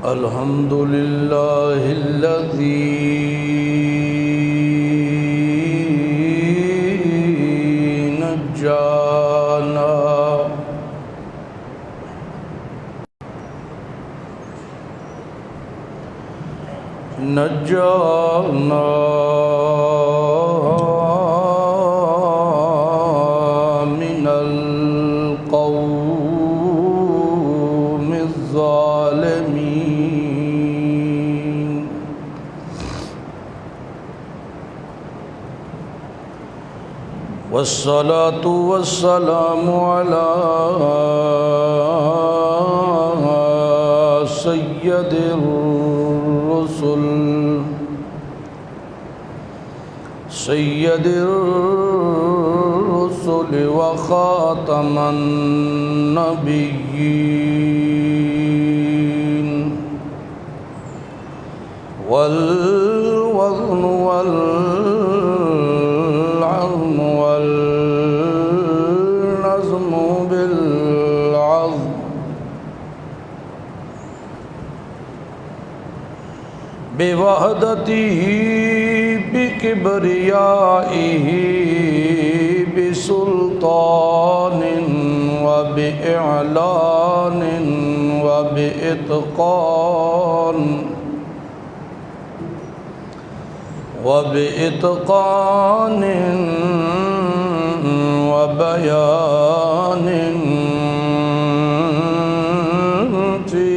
الحمد لله الذي نجانا من القوم الظالمين والصلاة والسلام على سيد الرسل وخاتم النبيين والوزن والعظم والنظم بالعظم بوحدته بكبريائه بسلطان وبإعلان وبإتقان وبيان في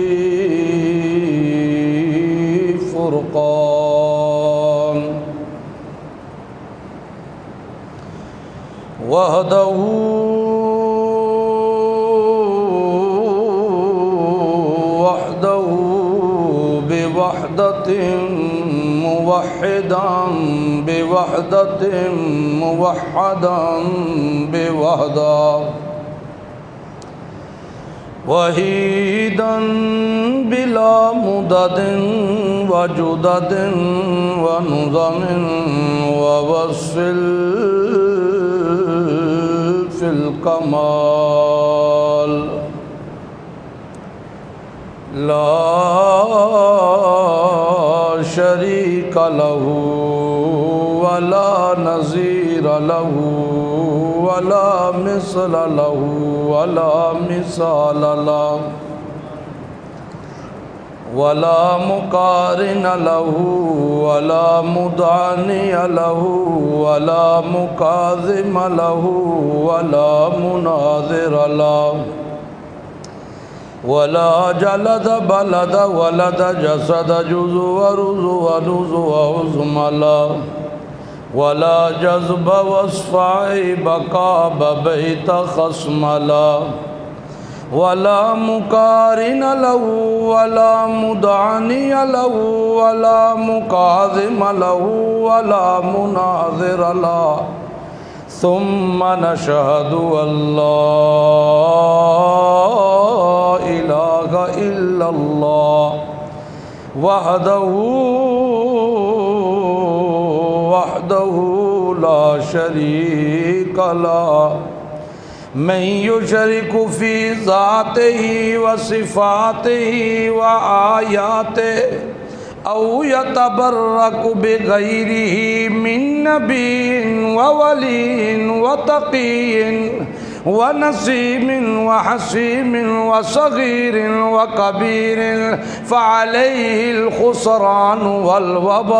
فرقان وحده بوحدة موحدا بوحدة موحدا بوحدة وحيدا بلا مدد وجدد ونظم ووصف في الكمال لا شريك له ولا نظير له ولا مثل له ولا مثال له ولا مقارن له ولا مداني له ولا مكاظم له ولا مناظر له ولا جلد بلد ولد جسد جزء ورز ونز وعظم له ولا جذب وصفاء بقاب بيت خصم له ولا مقارن له ولا مدعني له ولا مكاظم له ولا مناظر له ثم نشهد أن لا إله إلا الله وحده لا شريك له من يشرك في ذاته وصفاته وآياته أو يتبرك بغيره من نبي وولي وتقي ونسيم وحسيم وصغير وكبير فعليه الخسران والوبال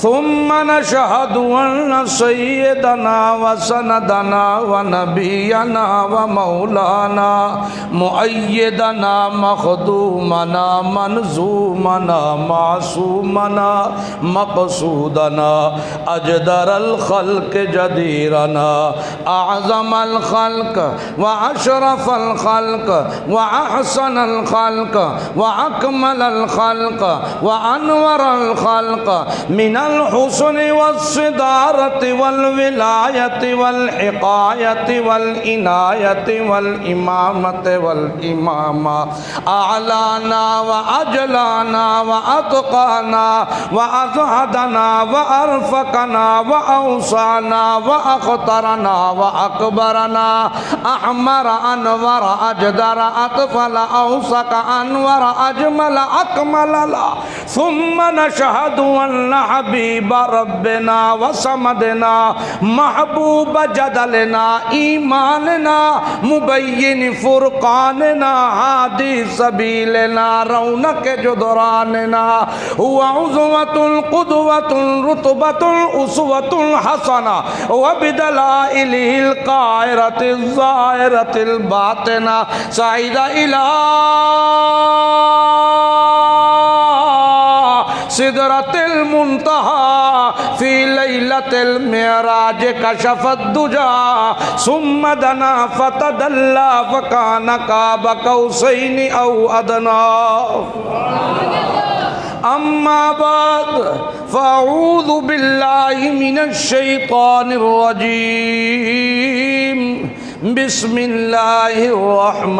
ثم نشهد أن سيدنا وسندنا ونبينا ومولانا مؤيدنا مخدومنا منزومنا معصومنا مقصودنا أجدر الخلق جديرنا أعظم الخلق وأشرف الخلق وأحسن الخلق وأكمل الخلق وأنور الخلق من الحسن والصدارة والولاية والحقاية والعناية والإمامة والإمامة أعلانا وأجلانا وأتقانا وأزهدنا وأرفقنا وأوصانا وأخطرنا وأكبرنا أحمر أنور أجدر أطفل أوسق أنور أجمل أكمل لا ثم نشهد أن حبيب ربنا وصمدنا محبوب جدلنا إيماننا مبين فرقاننا هادي سبيلنا رونق جدراننا هو عزوة القدوة رتبة الأسوة الحسنة وبدلائله القاهرة الظاهرة الباطنة سعيد إلى سدرة المنتهى في ليلة المعراج كشف الدجى ثم دنا فتدلى فكان قاب قوسين أو أدنى أما بعد فأعوذ بالله من الشيطان الرجيم بسم الله الرحمن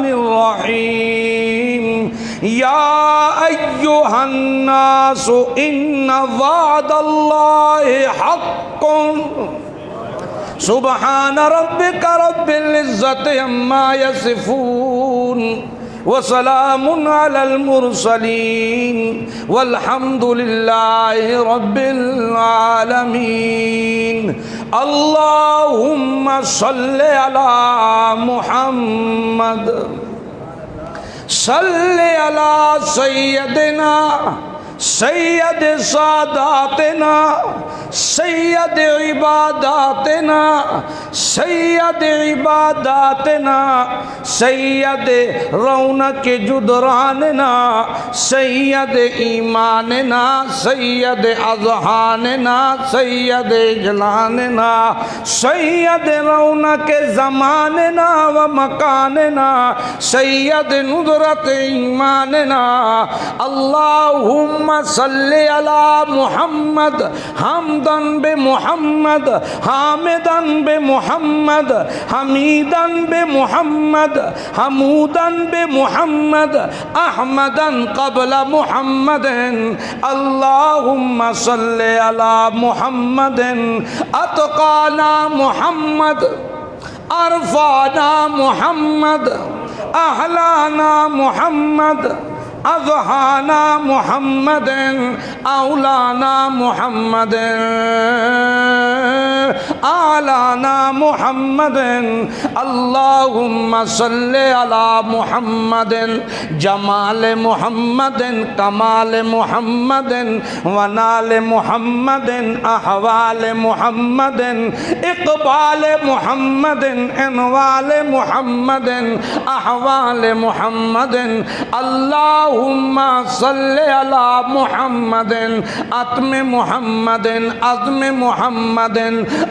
الرحيم يا أيها الناس إن وعد الله حق سبحان ربك رب العزة عما يصفون وسلام على المرسلين والحمد لله رب العالمين اللهم صل على محمد صل على سيدنا سید ساداتنا سید عباداتنا سید عباداتنا سید رونق جدراننا سید ایماننا سید اذہاننا سید اجلاننا سید رونق زماننا و مکاننا سید ندرت ایماننا اللہم صلی علی محمد حمدن بمحمد حامدن بمحمد حمیدن بمحمد حمودن بمحمد احمدن قبل محمد اللہم صلی علی محمد اتقانا محمد ارفعنا محمد احلانا محمد اضحانا محمد اولانا محمد اعلانا محمد اللهم صل على محمد جمال محمد کمال محمد ونال محمد احوال محمد اقبال محمد انوال محمد احوال محمد اللهم صل على محمد اتم محمد عظم محمد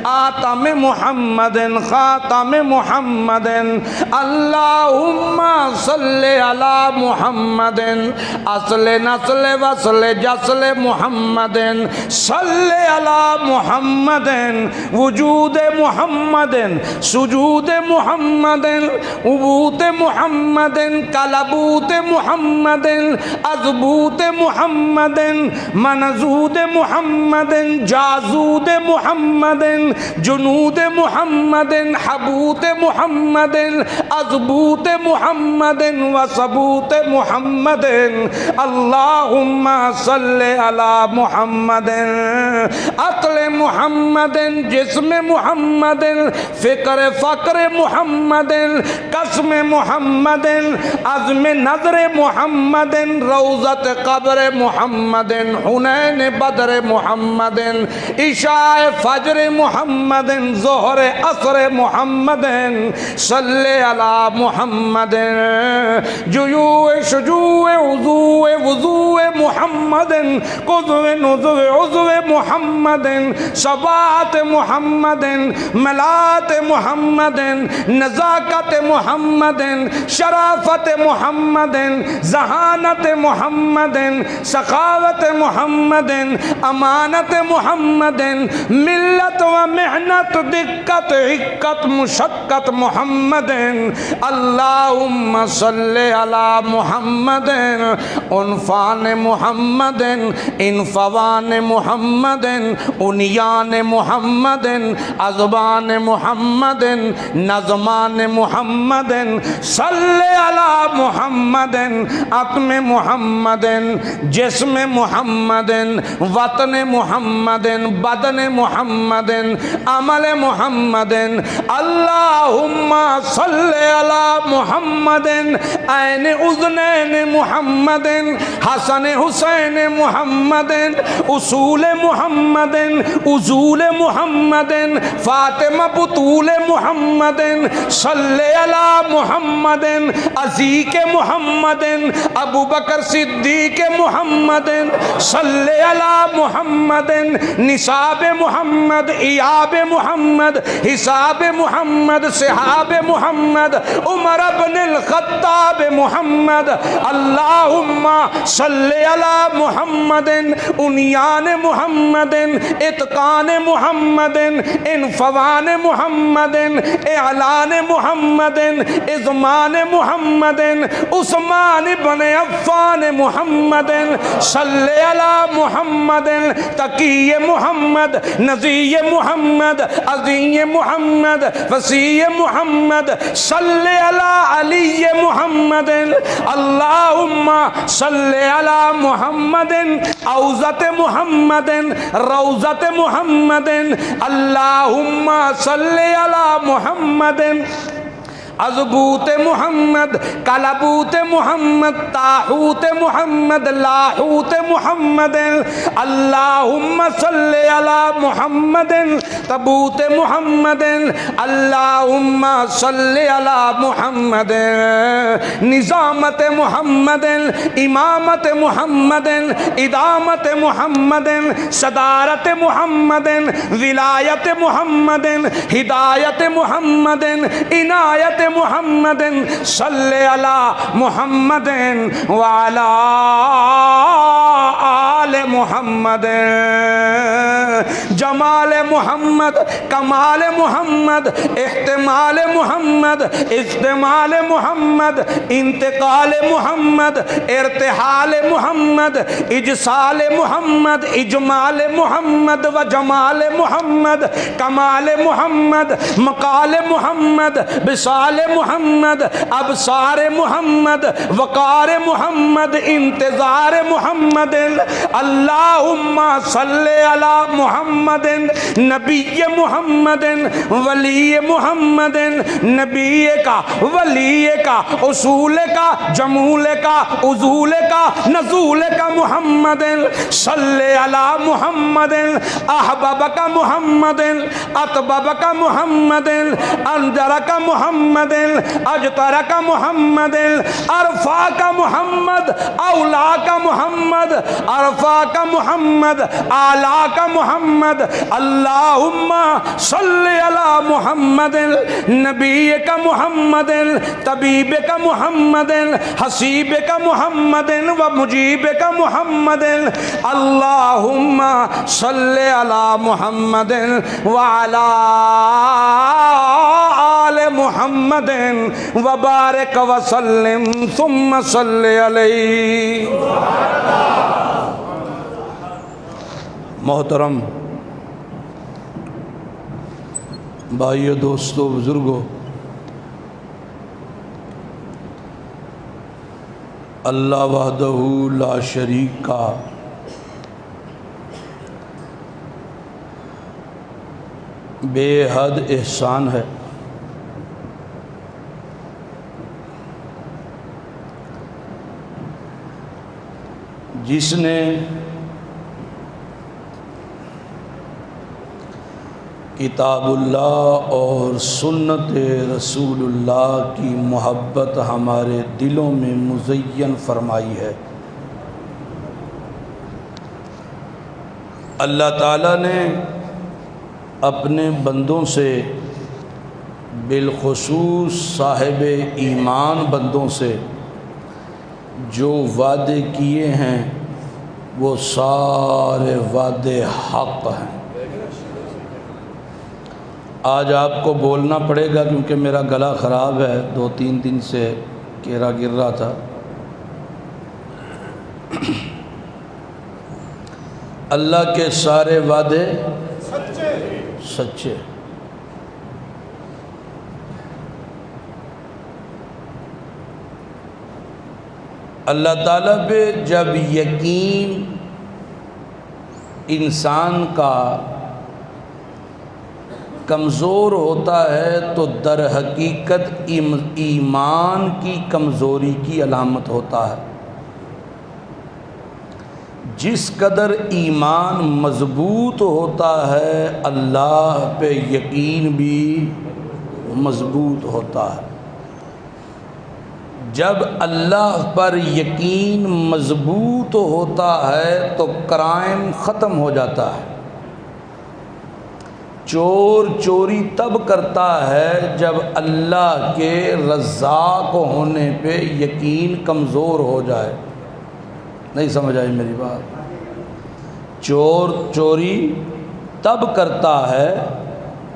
آتم محمد خاتم محمد اللهم صل على محمد اصل نسل وصل جسل محمد صل على محمد وجود محمد سجود محمد عبوت محمد کلبوت محمد ازبوت محمد منزود محمد جازود محمد جنود محمد حبوت محمد ازبوت محمد وثبوت محمد اللهم صل على محمد عقل محمد جسم محمد فکر فقر محمد قسم محمد عزم نظر محمد روضت قبر محمد حنین بدر محمد عشاء فجر محمد ظہر عصر محمد صلی علی محمد جیوع شجوع وضوع وضوع وضو محمد قضو نضو عضو محمد صباحت محمد ملات محمد نزاکت محمد شرافت محمد ذہانت محمد سخاوت محمد امانت محمد ملت و محنت دقت حقت مشقت محمد اللہم صلی علی محمد عنفان محمد انفوان محمد انیان محمد ازبان محمد نظمان محمد صلی علی محمد عتم محمد جسم محمد وطن محمد بدن محمد عمل محمد اللہم صلی علی محمد عین اذنین محمد حسن حسین محمد اصول محمد اصول محمد فاطمہ بطول محمد صلی علی محمد عزیق محمد ابو بکر صدیق محمد صلی علی محمد نصاب محمد ایاب محمد حساب محمد صحاب محمد عمر بن الخطاب محمد اللہم صلی علی محمد انیان محمد اتقان محمد انفوان محمد اعلان محمد اضمان محمد عثمان بن عفان محمد صلی علی محمد تقی محمد نزی محمد عظیم محمد وسیع محمد صلی علی علی محمد اللہم صلی علی محمد اوزت محمد روزت محمد اللہم صلی علی محمد عزبوت محمد کلبوت محمد تاحوت محمد لاحوت محمد اللہم صلی علی محمد تبوت محمد اللہم صلی علی محمد نظامت محمد امامت محمد ادامت محمد صدارت محمد ولایت محمد ہدایت محمد عنایت محمد صلی علی محمد وعلی آل محمد جمال محمد کمال محمد احتمال محمد استعمال محمد انتقال محمد ارتحال محمد اجسال محمد اجمال محمد و جمال محمد کمال محمد مقال محمد بسال محمد ابصار محمد وقار محمد انتظار محمد اللہم صلی علی محمد نبی محمد ولی محمد نبی کا ولی کا اصول کا جمول کا عزول کا نزول کا محمد صلی علی محمد احبب کا محمد اطبب کا محمد انذر کا محمد اجتر کا محمد عرفا کا محمد اولا کا محمد عرفا کا محمد اعلیٰ کا محمد اللہم صلی علی محمد نبی کا محمد طبیب کا محمد حسیب کا محمد و مجیب کا محمد اللہم صلی علی محمد وعلی آل محمد وبارک وسلم ثم صلی علیہ. محترم بھائیو، دوستو، بزرگو، اللہ وحدہ لا شریک کا بے حد احسان ہے جس نے کتاب اللہ اور سنت رسول اللہ کی محبت ہمارے دلوں میں مزین فرمائی ہے، اللہ تعالیٰ نے اپنے بندوں سے بالخصوص صاحب ایمان بندوں سے جو وعدے کیے ہیں وہ سارے وعدے حق ہیں۔ آج آپ کو بولنا پڑے گا کیونکہ میرا گلا خراب ہے، 2-3 دن سے کیرا گر رہا تھا۔ اللہ کے سارے وعدے سچے۔ اللہ تعالیٰ پہ جب یقین انسان کا کمزور ہوتا ہے تو در حقیقت ایمان کی کمزوری کی علامت ہوتا ہے۔ جس قدر ایمان مضبوط ہوتا ہے اللہ پہ یقین بھی مضبوط ہوتا ہے۔ جب اللہ پر یقین مضبوط ہوتا ہے تو کرائم ختم ہو جاتا ہے۔ چور چوری تب کرتا ہے جب اللہ کے رزاق ہونے پہ یقین کمزور ہو جائے۔ نہیں سمجھ آئی میری بات؟ چور چوری تب کرتا ہے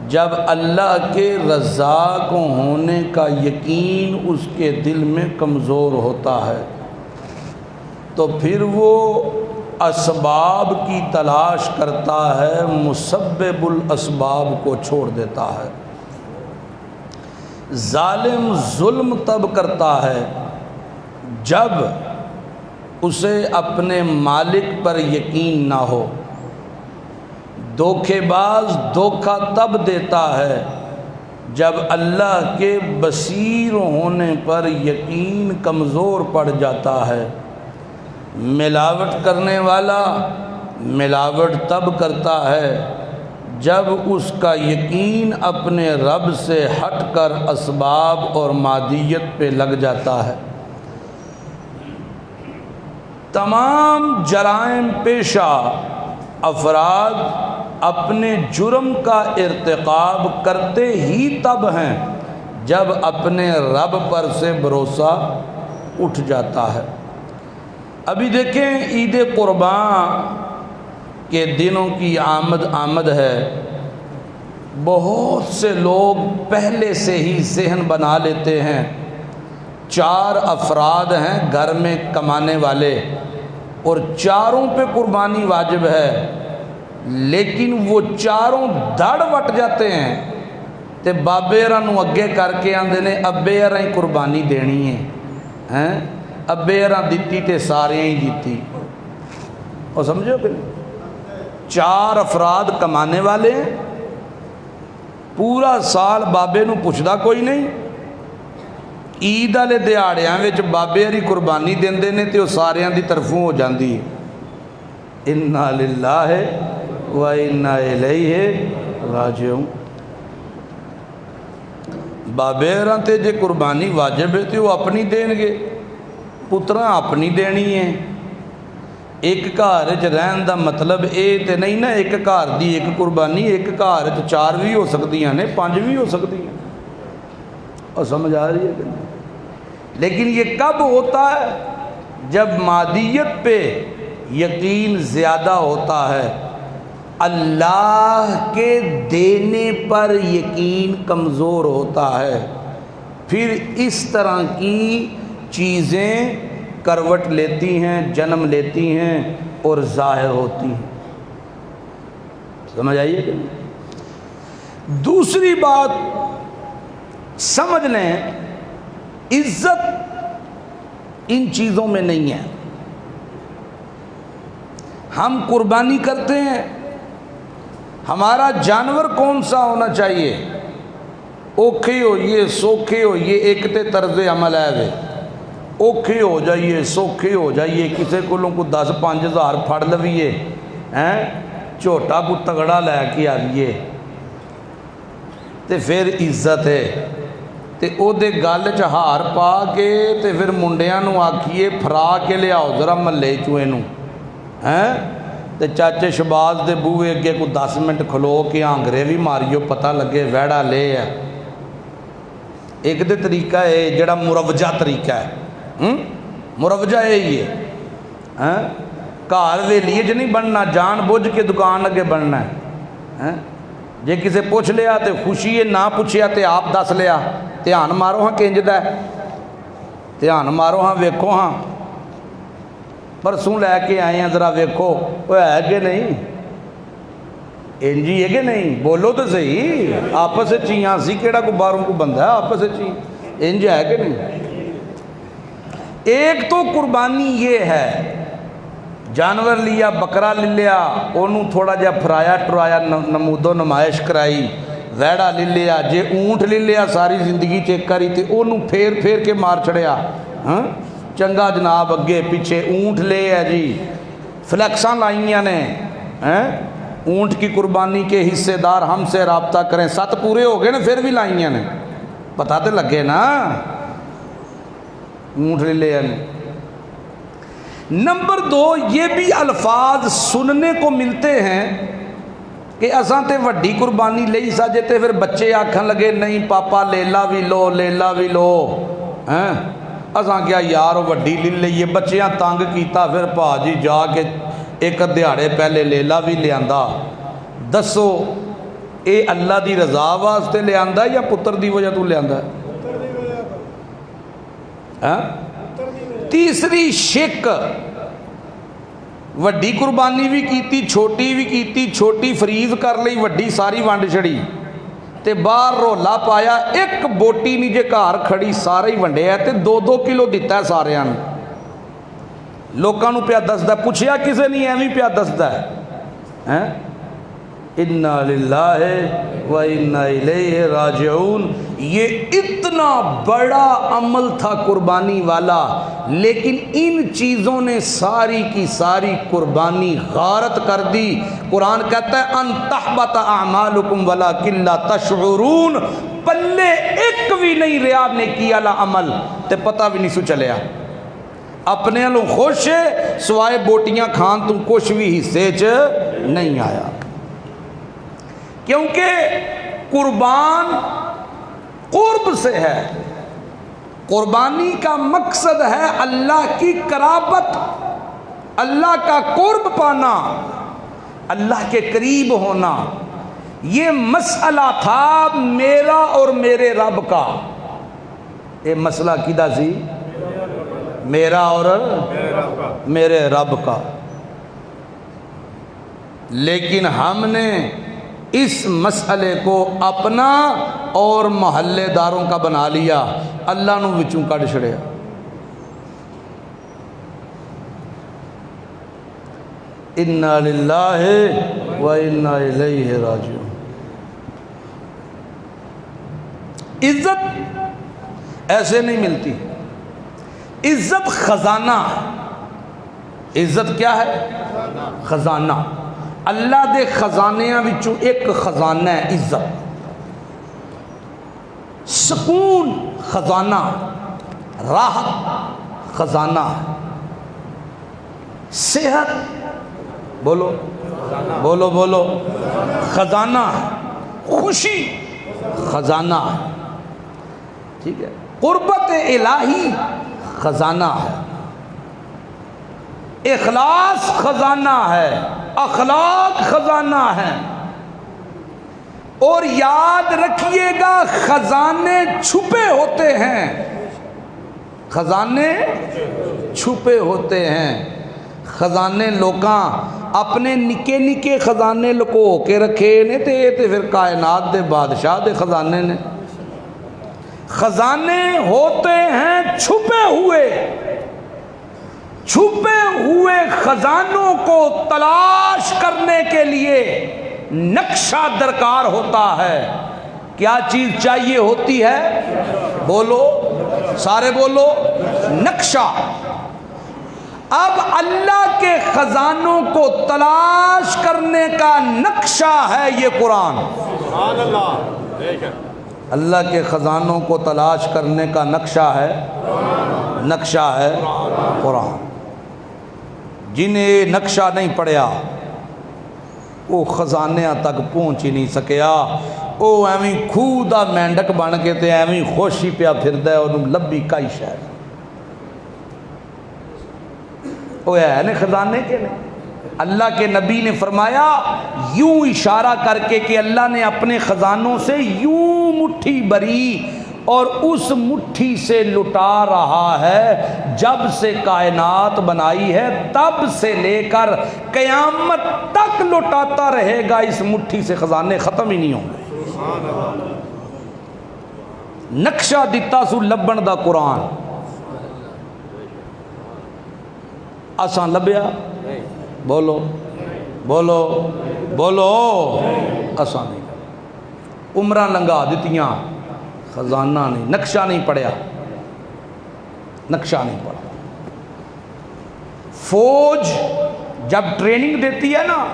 جب اللہ کے رزاق ہونے کا یقین اس کے دل میں کمزور ہوتا ہے، تو پھر وہ اسباب کی تلاش کرتا ہے، مسبب الاسباب کو چھوڑ دیتا ہے۔ ظالم ظلم تب کرتا ہے جب اسے اپنے مالک پر یقین نہ ہو۔ دھوکے باز دھوکہ تب دیتا ہے جب اللہ کے بصیر ہونے پر یقین کمزور پڑ جاتا ہے۔ ملاوٹ کرنے والا ملاوٹ تب کرتا ہے جب اس کا یقین اپنے رب سے ہٹ کر اسباب اور مادیت پہ لگ جاتا ہے۔ تمام جرائم پیشہ افراد اپنے جرم کا ارتکاب کرتے ہی تب ہیں جب اپنے رب پر سے بھروسہ اٹھ جاتا ہے۔ ابھی دیکھیں عید قربان کے دنوں کی آمد ہے۔ بہت سے لوگ پہلے سے ہی ذہن بنا لیتے ہیں، 4 افراد ہیں گھر میں کمانے والے اور چاروں پہ قربانی واجب ہے، لیکن وہ چاروں دڑ وٹ جاتے ہیں تے بابے نو اگے کر کے آندے نے ابے ہی قربانی دینی ہے، ابے دیتی تے سارے ہی دیتی۔ اور سمجھو کہ 4 افراد کمانے والے ہیں، پورا سال بابے نو پوچھدا کوئی نہیں، عید والے دیہڑیاں وچ بابے ہری قربانی دیندے نے تے وہ ساریاں دی طرفوں ہو جاندی ہے۔ انا للہ و انا الیہ راجعون۔ بابے ہراں تے جے قربانی واجب ہے تے وہ اپنی دین گے، پتراں اپنی دینی ہے۔ ایک گھر وچ رہن دا مطلب اے تے نہیں نا ایک گھر دی ایک قربانی، ایک گھر وچ 4 بھی ہو سکدیاں نے، 5 بھی ہو سکدیاں۔ اور سمجھ آ رہی ہے کہ نہیں؟ لیکن یہ کب ہوتا ہے؟ جب مادیت پہ یقین زیادہ ہوتا ہے، اللہ کے دینے پر یقین کمزور ہوتا ہے، پھر اس طرح کی چیزیں کروٹ لیتی ہیں، جنم لیتی ہیں اور ظاہر ہوتی ہیں۔ سمجھ آئیے کہ نہیں؟ دوسری بات سمجھ لیں، عزت ان چیزوں میں نہیں ہے۔ ہم قربانی کرتے ہیں، ہمارا جانور کون سا ہونا چاہیے؟ اوکھے ہوئیے سوکھے ہوئیے، ایک تے طرز عمل ہے وے، اوکھے ہو جائیے سوکھے ہو جائیے، کسے کولوں کو 10-5 ہزار پھڑ لویے، چھوٹا کو تگڑا لے کے آئیے تے پھر عزت ہے۔ تے او دے گل چ ہار پا کے تے پھر منڈیاں نو آکھیے پھرا کے لیاؤ ذرا محلے چوئے نو، تے چاچے شباز دے بوئے اگے کو 10 منٹ کھلو کے آنگرے بھی ماریو پتہ لگے ویڑا لے ہے۔ ایک دے طریقہ ہے جڑا مروجہ طریقہ ہے، مروجہ یہی ہے، گھر ویلیے چ نہیں بننا، جان بوجھ کے دکان اگے بننا ہے۔ جے کسے پوچھ لیا تے خوشی ہے، نہ پوچھیا تے آپ دس لیا، دھیان مارو ہاں کنجدا ہے، دھیان مارو ہاں ویکھو ہاں پرسوں لے کے آئے ہیں ذرا ویکھو وہ ہے کہ نہیں، انجی ہے کہ نہیں، بولو تو صحیح، آپس چیاں سی کیڑا کو باہروں کو بندہ ہے، آپس چی انج ہے کہ نہیں۔ ایک تو قربانی یہ ہے جانور لیا، بکرا لے لیا، انہوں تھوڑا جا پھرایا ٹرایا، نمود و نمائش کرائی، ویڑا لے لیا، جے اونٹ لے لیا ساری زندگی چیک کری تھی انہوں پھیر پھیر کے مار چھڑیا، چنگا جناب اگے پیچھے اونٹ لے ہے جی، فلیکساں لائیاں نے، اونٹ کی قربانی کے حصے دار ہم سے رابطہ کریں، 7 پورے ہو گئے نا پھر بھی لائیاں نے، پتہ تو لگے نا، اونٹ لے لے نے۔ نمبر 2 یہ بھی الفاظ سننے کو ملتے ہیں کہ اساں تے وڈی قربانی لئی ساجے تے پھر بچے آکھن لگے نہیں پاپا لیلا بھی لو، لیلا بھی لو، اساں کیا یار وڈی لے لئیے، بچیاں تانگ کیتا، پھر پا جی جا کے ایک دیہڑے پہلے لیلا بھی لے آندا۔ دسو اے اللہ دی رضا واسطے لے آندا یا پتر دی وجہ تو لے آندا ہے؟ تیسری شک، وڈی قربانی بھی کیتی، چھوٹی بھی کیتی، چھوٹی فریض کر لئی، وڈی ساری ونڈ چھڑی تے باہر رولا پایا، ایک بوٹی نہیں جے گھر کھڑی سارے ہی ونڈے ہے تے 2-2 کلو دیتا ہے سارے نے، لوکاں نو پیا دسدا، پوچھیا کسے نہیں ایویں پیا دسدا ہے۔ انا للہ و انا الیہ راجعون، یہ اتنا بڑا عمل تھا قربانی والا، لیکن ان چیزوں نے ساری کی ساری قربانی غارت کر دی۔ قرآن کہتا ہے ان تحبط اعمالکم ولکن لا تشعرون، پلے ایک بھی نہیں رہا نیکی والا عمل تے پتہ بھی نہیں سو چلیا، اپنے لوں خوش سوائے بوٹیاں کھان تو کچھ بھی حصے چ نہیں آیا، کیونکہ قربان قرب سے ہے، قربانی کا مقصد ہے اللہ کی قرابت، اللہ کا قرب پانا، اللہ کے قریب ہونا۔ یہ مسئلہ تھا میرا اور میرے رب کا، یہ مسئلہ کدھا سی؟ میرا اور میرے رب کا، لیکن ہم نے اس مسئلے کو اپنا اور محلے داروں کا بنا لیا، اللہ نو وچوں کڈ چھڑیا۔ انا للہ و انا الیہ راجعون۔ عزت ایسے نہیں ملتی، عزت خزانہ، عزت کیا ہے؟ خزانہ، اللہ دے خزانیاں وچوں ایک خزانہ ہے عزت۔ سکون خزانہ، راحت خزانہ، صحت بولو بولو بولو خزانہ، خوشی خزانہ، ٹھیک ہے، قربت الہی خزانہ ہے، اخلاص خزانہ ہے، اخلاق خزانہ ہے۔ اور یاد رکھیے گا خزانے چھپے ہوتے ہیں، خزانے چھپے ہوتے ہیں، خزانے لوکاں اپنے نکے نکے خزانے لکو کے رکھے نے تے پھر کائنات دے بادشاہ دے خزانے نے۔ خزانے ہوتے ہیں چھپے ہوئے، چھپے ہوئے خزانوں کو تلاش کرنے کے لیے نقشہ درکار ہوتا ہے۔ کیا چیز چاہیے ہوتی ہے؟ بولو سارے بولو، نقشہ۔ اب اللہ کے خزانوں کو تلاش کرنے کا نقشہ ہے یہ قرآن۔ سبحان اللہ، اللہ کے خزانوں کو تلاش کرنے کا نقشہ ہے، نقشہ ہے قرآن۔ جنہیں نقشہ نہیں پڑھا وہ خزانیاں تک پہنچ ہی نہیں سکیا، وہ ایویں خوہ دا مینڈک بن کے تے ایویں خوش ہی پیا پھردا ہے، انہوں لبھی کئی شے وہ ہے نا خزانے کے نہیں۔ اللہ کے نبی نے فرمایا یوں اشارہ کر کے کہ اللہ نے اپنے خزانوں سے یوں مٹھی بری اور اس مٹھی سے لٹا رہا ہے، جب سے کائنات بنائی ہے تب سے لے کر قیامت تک لٹاتا رہے گا، اس مٹھی سے خزانے ختم ہی نہیں ہوں گے۔ نقشہ دتا سو لبن دا قرآن، اساں لبیا؟ بولو بولو بولو، اساں نہیں۔ عمرہ لنگا دتیاں، خزانہ نہیں، نقشہ نہیں پڑھیا، نقشہ نہیں پڑھا۔ فوج جب ٹریننگ دیتی ہے نا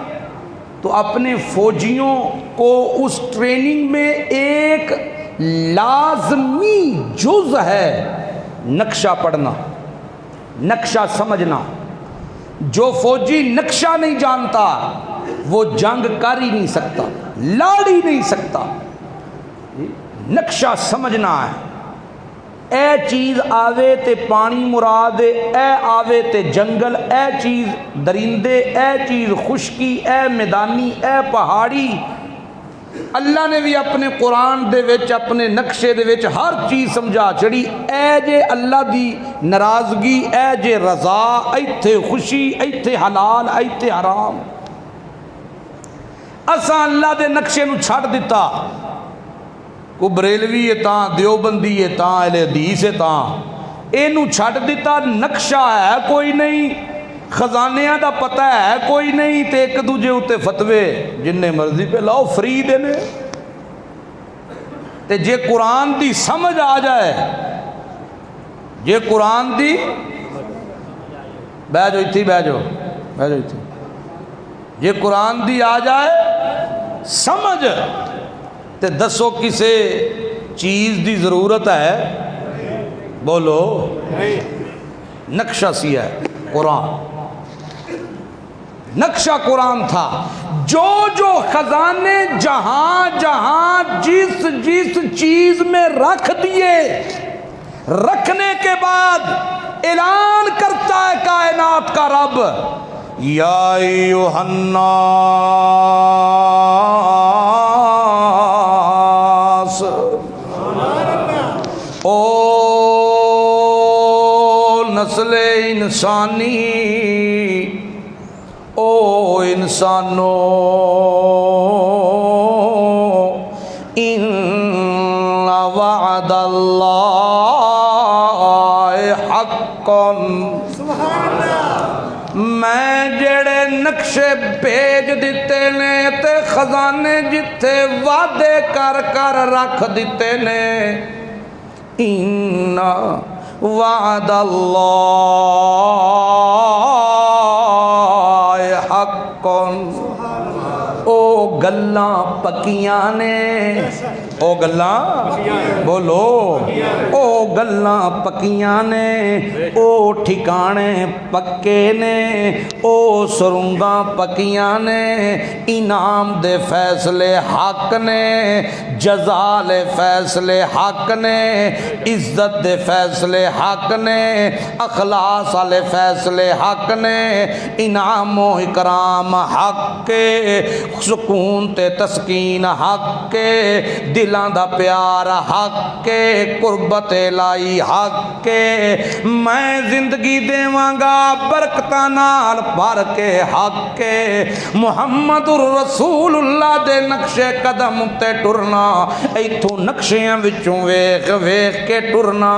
تو اپنے فوجیوں کو اس ٹریننگ میں ایک لازمی جز ہے نقشہ پڑھنا، نقشہ سمجھنا۔ جو فوجی نقشہ نہیں جانتا وہ جنگ کر ہی نہیں سکتا، لڑ ہی نہیں سکتا۔ نقشہ سمجھنا ہے، اے چیز آوے تے پانی مراد، اے آوے تے جنگل، اے چیز درندے، اے چیز خشکی، اے میدانی، اے پہاڑی۔ اللہ نے بھی اپنے قرآن دے وچ اپنے نقشے دے وچ ہر چیز سمجھا چڑی، اے جے اللہ دی ناراضگی، اے جے رضا، ایتھے خوشی، ایتھے حلال، ایتھے حرام۔ اساں اللہ دے نقشے نو چھڑ دیتا، کو بریلوی ہے تاں، دیوبندی ہے تاں، اہل حدیث ہے تاں، اینو چھڑ دیتا۔ نقشہ ہے کوئی نہیں، خزانیاں دا پتہ ہے کوئی نہیں، تے ایک دوجے اتے فتوے جن مرضی پہ لاؤ، فری دینے۔ تے جے قرآن دی سمجھ آ جائے، جے قرآن دی بہ جو اتھی، بہ جو اتھی، جے قرآن دی آ جائے سمجھ تے دسو کسے چیز دی ضرورت ہے؟ بولو۔ نقشہ سی ہے قرآن، نقشہ قرآن تھا۔ جو جو خزانے جہاں جہاں جس جس چیز میں رکھ دیے، رکھنے کے بعد اعلان کرتا ہے کائنات کا رب، یا ایھا الناس، او نسل انسانی، او انسانو، ان وعد اللہ حق، میں جڑے نقشے بھیج دیتے نے تے خزانے جتھے وعدے کر کر رکھ دیتے نے، ان وعد اللہ حق، او گلاں پکیاں نے، او گلاں بولو، او گلاں پکیاں نے، او ٹھکانے پکے نے، او سرنگاں پکیاں نے، انعام دے فیصلے حق نے، جزا لے فیصلے حق نے، عزت دے فیصلے حق نے، اخلاص والے فیصلے حق نے، انعام و اکرام حق کے، سکون تے تسکین حق کے، دلاں دا پیار حق کے، قربت الہی حق کے، میں زندگی دیواں گا برکتاں نال بھر کے حق کے، محمد الرسول اللہ دے نقشے قدم تے ٹرنا، ایتھوں نقشیاں وچوں ویکھ ویکھ کے ٹرنا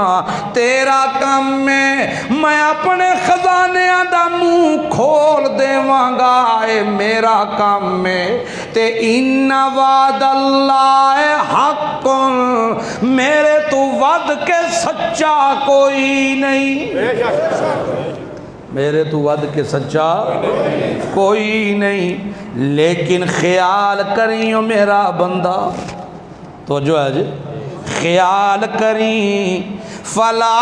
تیرا کام میں اپنے خزانیاں دا منہ کھول دیواں گا، اے میرا کام میں تے ان وعد اللہ حق، میرے تو ود کے سچا کوئی نہیں، میرے تو ود کے سچا کوئی نہیں، لیکن خیال کریو میرا بندہ، تو جو ہے جی خیال کریں، فلا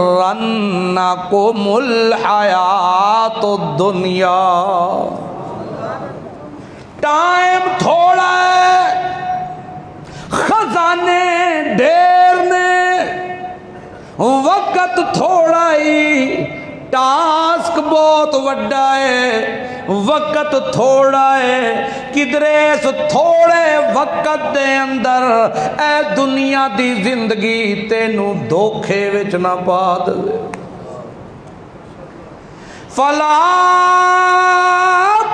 یغرنکم الحیات الدنیا۔ ٹائم تھوڑا ہے، خزانے ڈھیر نے، وقت تھوڑا ہی، ٹاسک بہت وڈا ہے، وقت تھوڑا ہے۔ کدرے اس تھوڑے وقت دے اندر اے دنیا دی زندگی تینوں دھوکھے وچ نہ پا دے۔ فلا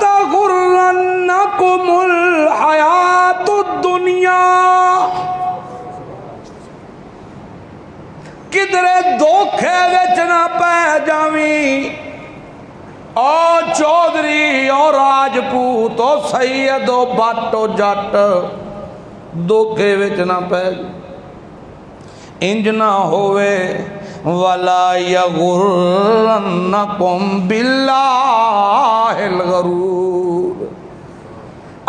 تغرنکم الحیات الدنیا، کدرے دھوکھے وچ نہ پہ جاویں، او چودھری او راجپوت او سید او بٹ او جٹ، دھوکھے وچ نہ پہ جاویں۔ انج نہ ہوئے وَلَا يَغُرَّنَّكُمْ بِاللَّهِ الْغَرُورُ،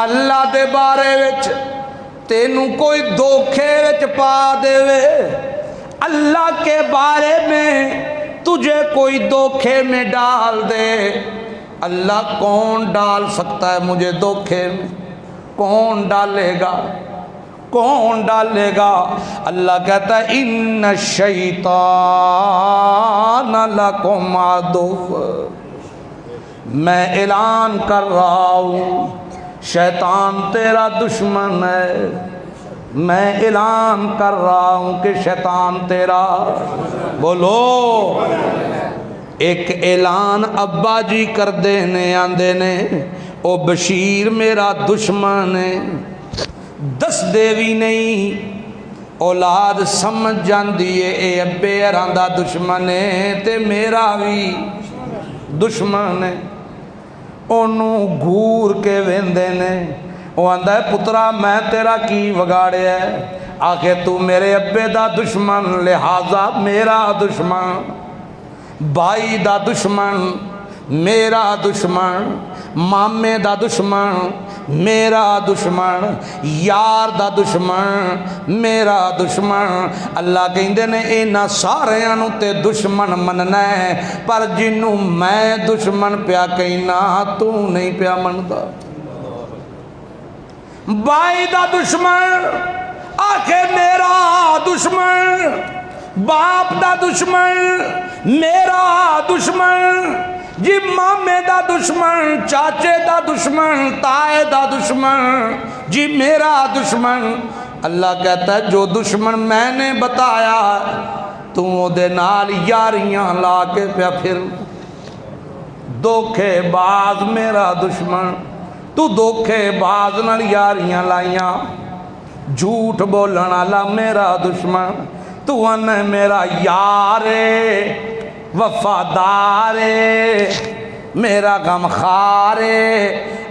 اللہ دے بارے وچ تینوں کوئی دھوکھے وچ پا دے وے، اللہ کے بارے میں تجھے کوئی دھوکھے میں ڈال دے۔ اللہ کون ڈال سکتا ہے مجھے دھوکھے میں؟ کون ڈالے گا؟ کون ڈالے گا؟ اللہ کہتا ہے ان الشیطان لکم عدو، میں اعلان کر رہا ہوں شیطان تیرا دشمن ہے، میں اعلان کر رہا ہوں کہ شیطان تیرا، بولو ایک اعلان ابا جی کر دینے آندے نے، او بشیر میرا دشمن ہے، دس دے بھی نہیں، اولاد سمجھ جاندی ہے اے ابے اراندہ دشمن ہے تے میرا بھی دشمن ہے۔ انہوں گھور کے ویندے نے، وہ آندہ ہے پترا میں تیرا کی وگاڑے ہے، آکے تو میرے ابے دا دشمن لہذا میرا دشمن، بھائی دا دشمن میرا دشمن، مامے دا دشمن میرا دشمن، یار دا دشمن میرا دشمن۔ اللہ کہندے نے اینا سارے انہوں تے دشمن مننا ہے، پر جنہوں میں دشمن پیا کہنا تو نہیں پیا منتا۔ بھائی دا دشمن آکھے میرا دشمن، باپ دا دشمن میرا دشمن، جی مامے دا دشمن، چاچے دا دشمن، تائے دا دشمن، جی میرا دشمن۔ اللہ کہتا ہے جو دشمن میں نے بتایا تو وہ دے نال یاریاں لا کے پیا پھر، دھوکھے باز میرا دشمن، تو دھوکھے باز نال یاریاں لائیاں، جھوٹ بولن والا میرا دشمن، تو ان میرا یار وفادار میرا غم خار۔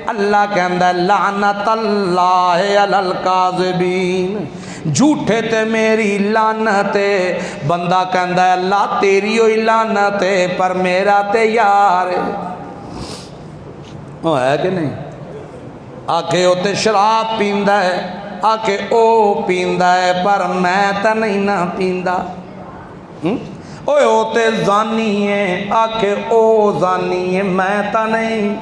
اللہ کہندا ہے لعنت اللہ علی الکاذبین، جھوٹے تے میری لعنت ہے۔ بندہ کہندا ہے اللہ تیری ہوئی لعنت ہے پر میرا تے یار ہے، وہ ہے کہ نہیں؟ آکے او تے شراب پیندا ہے، آکے او پیندا ہے پر میں تا نہیں نہ پیندا، اوے او تے زانی ہے، آکے او زانی ہے میں تا نہیں،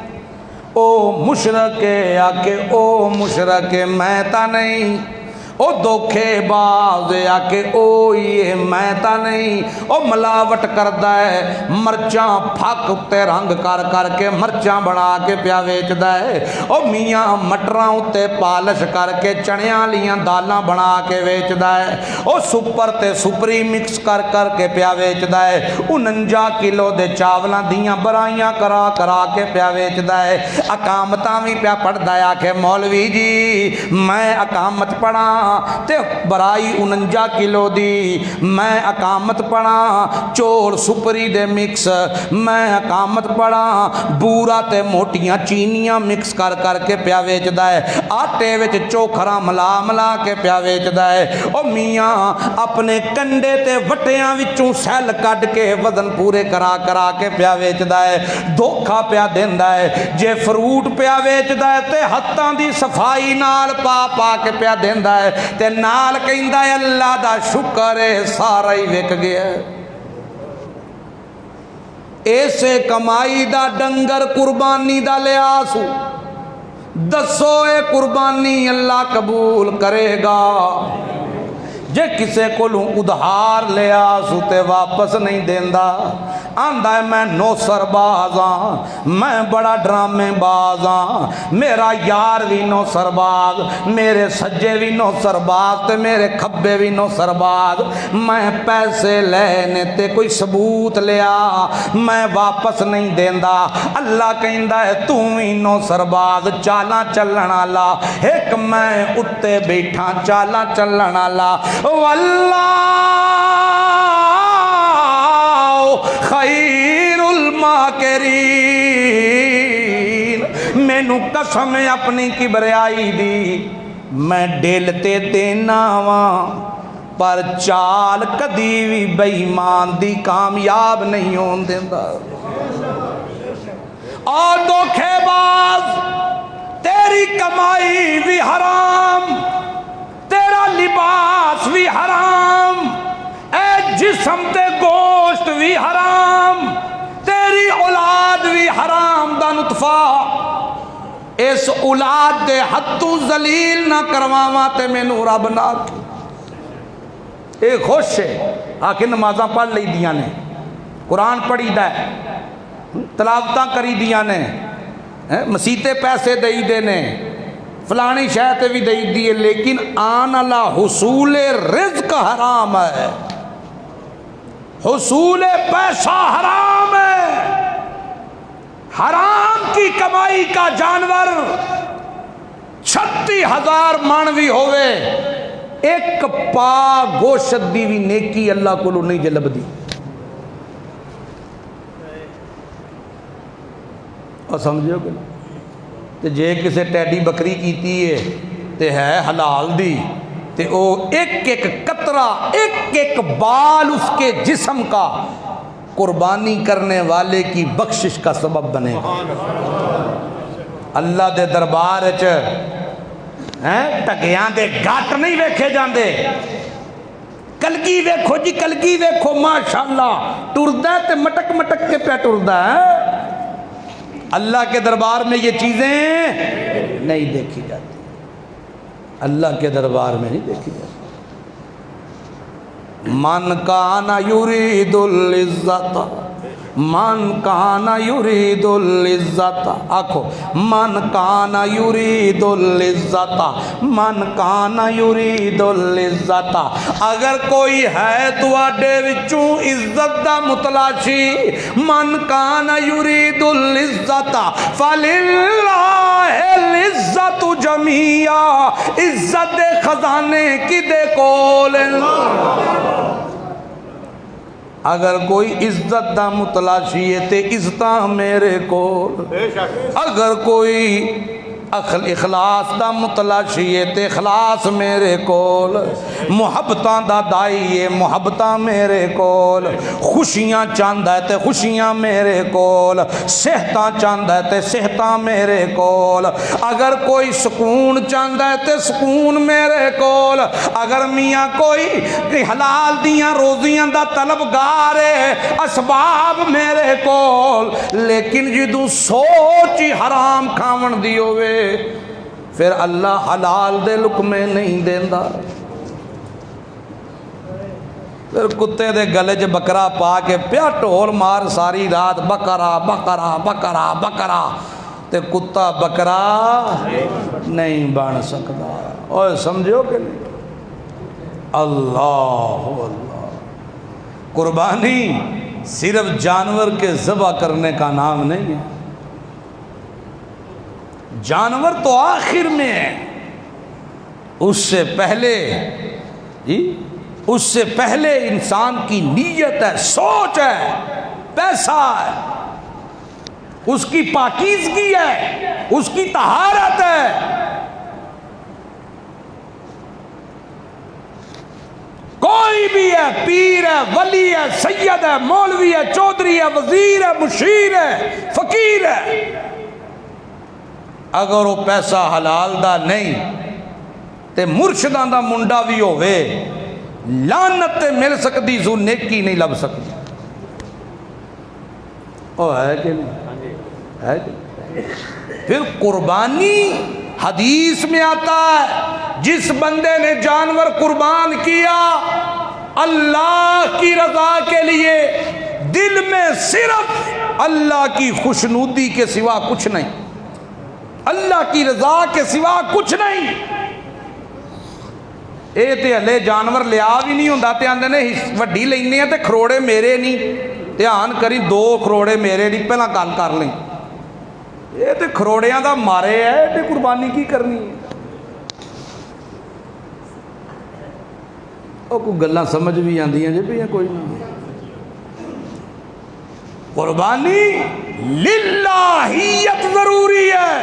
او مشرک ہے، آکے او مشرک ہے میں تا نہیں، او دھوکھے باز ہے، آکے او یہ میں تا نہیں، او ملاوٹ کردہ ہے، مرچاں پھاک تے رنگ کر کر کے مرچاں بڑھا کے پیا ویچدا ہے، او میاں مٹراں تے پالش کر کے چڑیاں لیاں دالاں بنا کے ویچدا ہے، او سپر تے سپری مکس کر کر کے پیا ویچدا ہے، 49 کلو دے چاولاں دیاں برائیاں کرا کرا کے پیا ویچدا ہے، اقامتاں بھی پیا پڑھدا ہے، آکھے مولوی جی میں اقامت پڑھا تے برائی 49 کلو دی، میں اقامت پڑھا چور سپری دے مکس، میں اقامت پڑھا بورا تے موٹیاں چینیاں مکس کر کر کے پیا ویچدا ہے، آٹے وچ چوکھرا ملا ملا کے پیا ویچدا ہے، او میاں اپنے کنڈے تے وٹیاں وچوں سیل کڈ کے وزن پورے کرا کرا کے پیا ویچدا ہے، دھوکھا پیا دیندا ہے، جے فروٹ پیا ویچدا ہے تے ہتھاں دی صفائی نال پا پا کے پیا دیندا ہے، تے نال کہندا ہے اللہ دا شکر ہے سارا ہی وک گیا ہے۔ ایسے کمائی دا ڈنگر قربانی دا لیا سو، دسو اے قربانی اللہ قبول کرے گا؟ جے کسے کو ادھار لیا سو تے واپس نہیں دیندا، آندا ہے میں نوسر باز ہاں، میں بڑا ڈرامے باز ہاں، میرا یار بھی نوسر باز، میرے سجے بھی نوسر باز تے میرے کھبے بھی نوسر باز، میں پیسے لینے تے کوئی ثبوت لیا میں واپس نہیں دیندا۔ اللہ کہندا ہے تو ہی نوسر باز چالاں چلن والا، ایک میں اتے بیٹھا چالاں چلن والا، واللہ خیر الماکرین، مینوں قسم اپنی کبریائی دی، میں ڈیلتے دینا واں پر چال کدی بھی بے ایمان دی کامیاب نہیں ہون دیندا۔ اور دھوکھے باز تیری کمائی بھی حرام، تیرا لباس بھی حرام، اے جسم تے گوشت بھی حرام، تیری اولاد بھی حرام دا نطفہ، اس اولاد دے ہتھوں ذلیل نہ کرواواں تے مینوں رب نہ کی۔ اے خوش ہے آکے نمازاں پڑھ لی دیاں نے، قرآن پڑھی دا ہے، تلاوتاں کری دیاں نے، مسیتے پیسے دئی دے نے، فلانی شاید بھی دئی دیئے، لیکن آن اللہ حصول رزق حرام ہے، حصول پیسہ حرام ہے۔ حرام کی کمائی کا جانور 36,000 مانوی ہوئے، ایک پا گوشت دی بھی نیکی اللہ کو نہیں جلب دی۔ اور سمجھو کہ تے جے کسے ٹیڈی بکری کیتی ہے تے ہے حلال دی، تے او ایک ایک قطرہ ایک ایک بال اس کے جسم کا قربانی کرنے والے کی بخشش کا سبب بنے گا۔ اللہ دے دربار وچ ٹکیاں دے گھٹ نہیں ویکھے جاندے، کلگی ویکھو جی کلگی ویکھو ماشاءاللہ ٹردا تے مٹک مٹک کے پہ ٹردا ہے۔ اللہ کے دربار میں یہ چیزیں نہیں دیکھی جاتی، اللہ کے دربار میں نہیں دیکھی جاتی۔ من کان یرید العزت، من کان یرید العزت، آکھو من کان یرید العزت، من کان یرید العزت، اگر کوئی ہے تواڈے وچوں عزت دا متلاشی، من کان یرید العزت فللہ العزت جمیعا، عزت دے خزانے کدے کول، اگر کوئی عزت دا متلاشی ہے تے عزتاں میرے کول، اگر کوئی اخلاص دا متلاشی ہے تے اخلاص میرے کول، محبتاں دا دائی ہے محبتاں میرے کول، خوشیاں چاہندا ہے تے خوشیاں میرے کول، صحتاں چاہندا ہے تے صحتاں میرے کول، اگر کوئی سکون چاہندا ہے تے سکون میرے کول، اگر میاں کوئی حلال دیاں روزیاں دا طلبگار ہے اسباب میرے کول، لیکن جدوں سوچ ہی حرام کھاون دی ہوئے پھر اللہ حلال دے لقمے نہیں دیندا۔ پھر کتے دے گلے چ بکرا پا کے پیا ٹول مار ساری رات بکرا بکرا بکرا بکرا، تے کتا بکرا نہیں بن سکتا۔ اور سمجھو کہ نہیں؟ اللہ اللہ، قربانی صرف جانور کے ذبح کرنے کا نام نہیں ہے، جانور تو آخر میں ہے، اس سے پہلے جی اس سے پہلے انسان کی نیت ہے، سوچ ہے، پیسہ ہے، اس کی پاکیزگی ہے، اس کی طہارت ہے۔ کوئی بھی ہے، پیر ہے، ولی ہے، سید ہے، مولوی ہے، چودھری ہے، وزیر ہے، مشیر ہے، فقیر ہے، اگر وہ پیسہ حلال دا نہیں تے مرشداں دا منڈا بھی ہوئے، لعنت تے مل سکتی زو نیکی نہیں لب سکتی۔ وہ ہے کہ نہیں؟ ہے کہ نہیں؟ پھر قربانی حدیث میں آتا ہے جس بندے نے جانور قربان کیا اللہ کی رضا کے لیے، دل میں صرف اللہ کی خوشنودی کے سوا کچھ نہیں، اللہ کی رضا کے سوا کچھ نہیں۔ اے تے ہلے جانور لیا بھی نہیں ہوندا تے آندے نے وڈی لینے ہیں تے کھروڑے میرے نہیں، دھیان کری 2 کھروڑے میرے نہیں، پہلا گل کر لیں۔ یہ تے کھروڑیاں دا مارے ہے تے قربانی کی کرنی ہے؟ وہ کوئی گلاں سمجھ بھی آندی ہیں جی بھی کوئی نہیں۔ قربانی للہیت ضروری ہے۔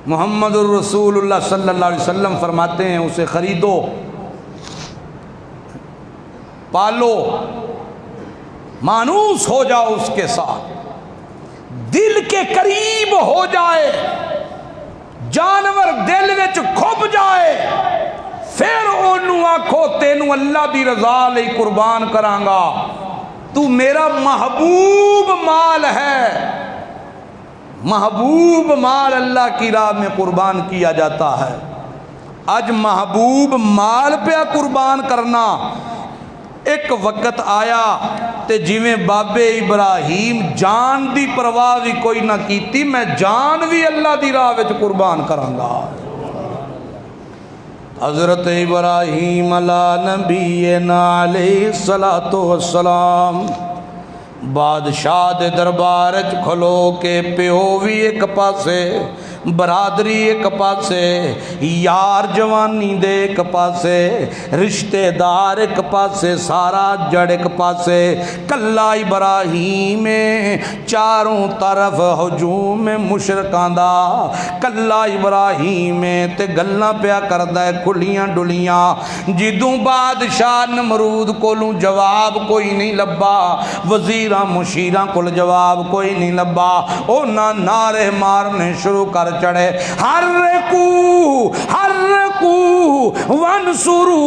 محمد الرسول اللہ صلی اللہ علیہ وسلم فرماتے ہیں اسے خریدو، پالو، مانوس ہو جاؤ اس کے ساتھ، دل کے قریب ہو جائے، جانور دل وچ کھب جائے، پھر انہوں آکھو تینوں اللہ دی رضا لئی قربان کرانگا، تو میرا محبوب مال ہے۔ محبوب مال اللہ کی راہ میں قربان کیا جاتا ہے۔ آج محبوب مال پہ قربان کرنا، ایک وقت آیا تے جویں بابے ابراہیم جان دی پرواہ بھی کوئی نہ کیتی، میں جان بھی اللہ دی راہ وچ قربان کرانگا۔ حضرت ابراہیم علی نبینا علیہ السلام بادشاہ دے دربار چ کھلو کے، پیو بھی ایک پاسے، برادری ایک پاسے، یار جوانی دے ایک پاسے، رشتہ دار ایک پاسے، سارا جڑ ایک پاسے، کلا ابراہیم چاروں طرف ہجوم مشرکاں دا، کلا ابراہیم تے گلاں پیا کردا ہے کھلیاں ڈلیاں۔ جدوں بادشاہ نمرود کولوں جواب کوئی نہیں لبا، وزیراں مشیراں کول جواب کوئی نہیں لبا، اونا نعرے مارنے شروع کر چڑھے، حرکو حرکو وانصرو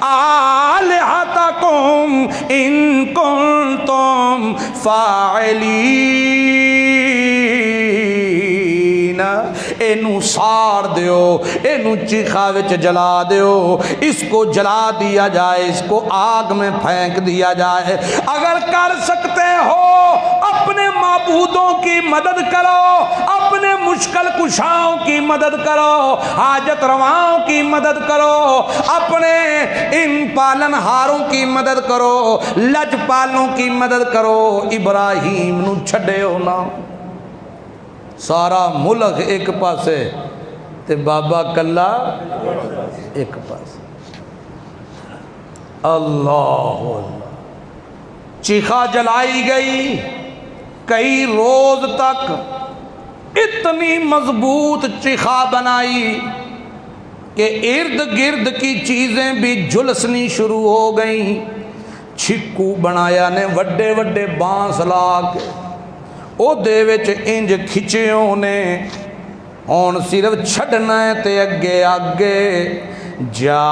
آلہتکم ان کنتم فاعلین۔ اینو سار دیو، اینو چیخا وچ جلا دیو، اس کو جلا دیا جائے، اس کو آگ میں پھینک دیا جائے۔ اگر کر سکتے ہو اپنے معبودوں کی مدد کرو، اپنے مشکل کشاؤں کی مدد کرو، حاجت رواؤں کی مدد کرو، اپنے ان پالن ہاروں کی مدد کرو، لج پالوں کی مدد کرو۔ ابراہیم نو چھڑے ہونا، سارا ملک ایک پاسے تے بابا کلا ایک پاسے۔ اللہ چیخا جلائی گئی کئی روز تک، اتنی مضبوط چیخا بنائی کہ ارد گرد کی چیزیں بھی جھلسنی شروع ہو گئیں۔ چھکو بنایا نے وڈے وڈے بانس لا کے، او دے وچ انج کھچیوں نے، ہون صرف چھڑنا ہے تے اگے اگے جا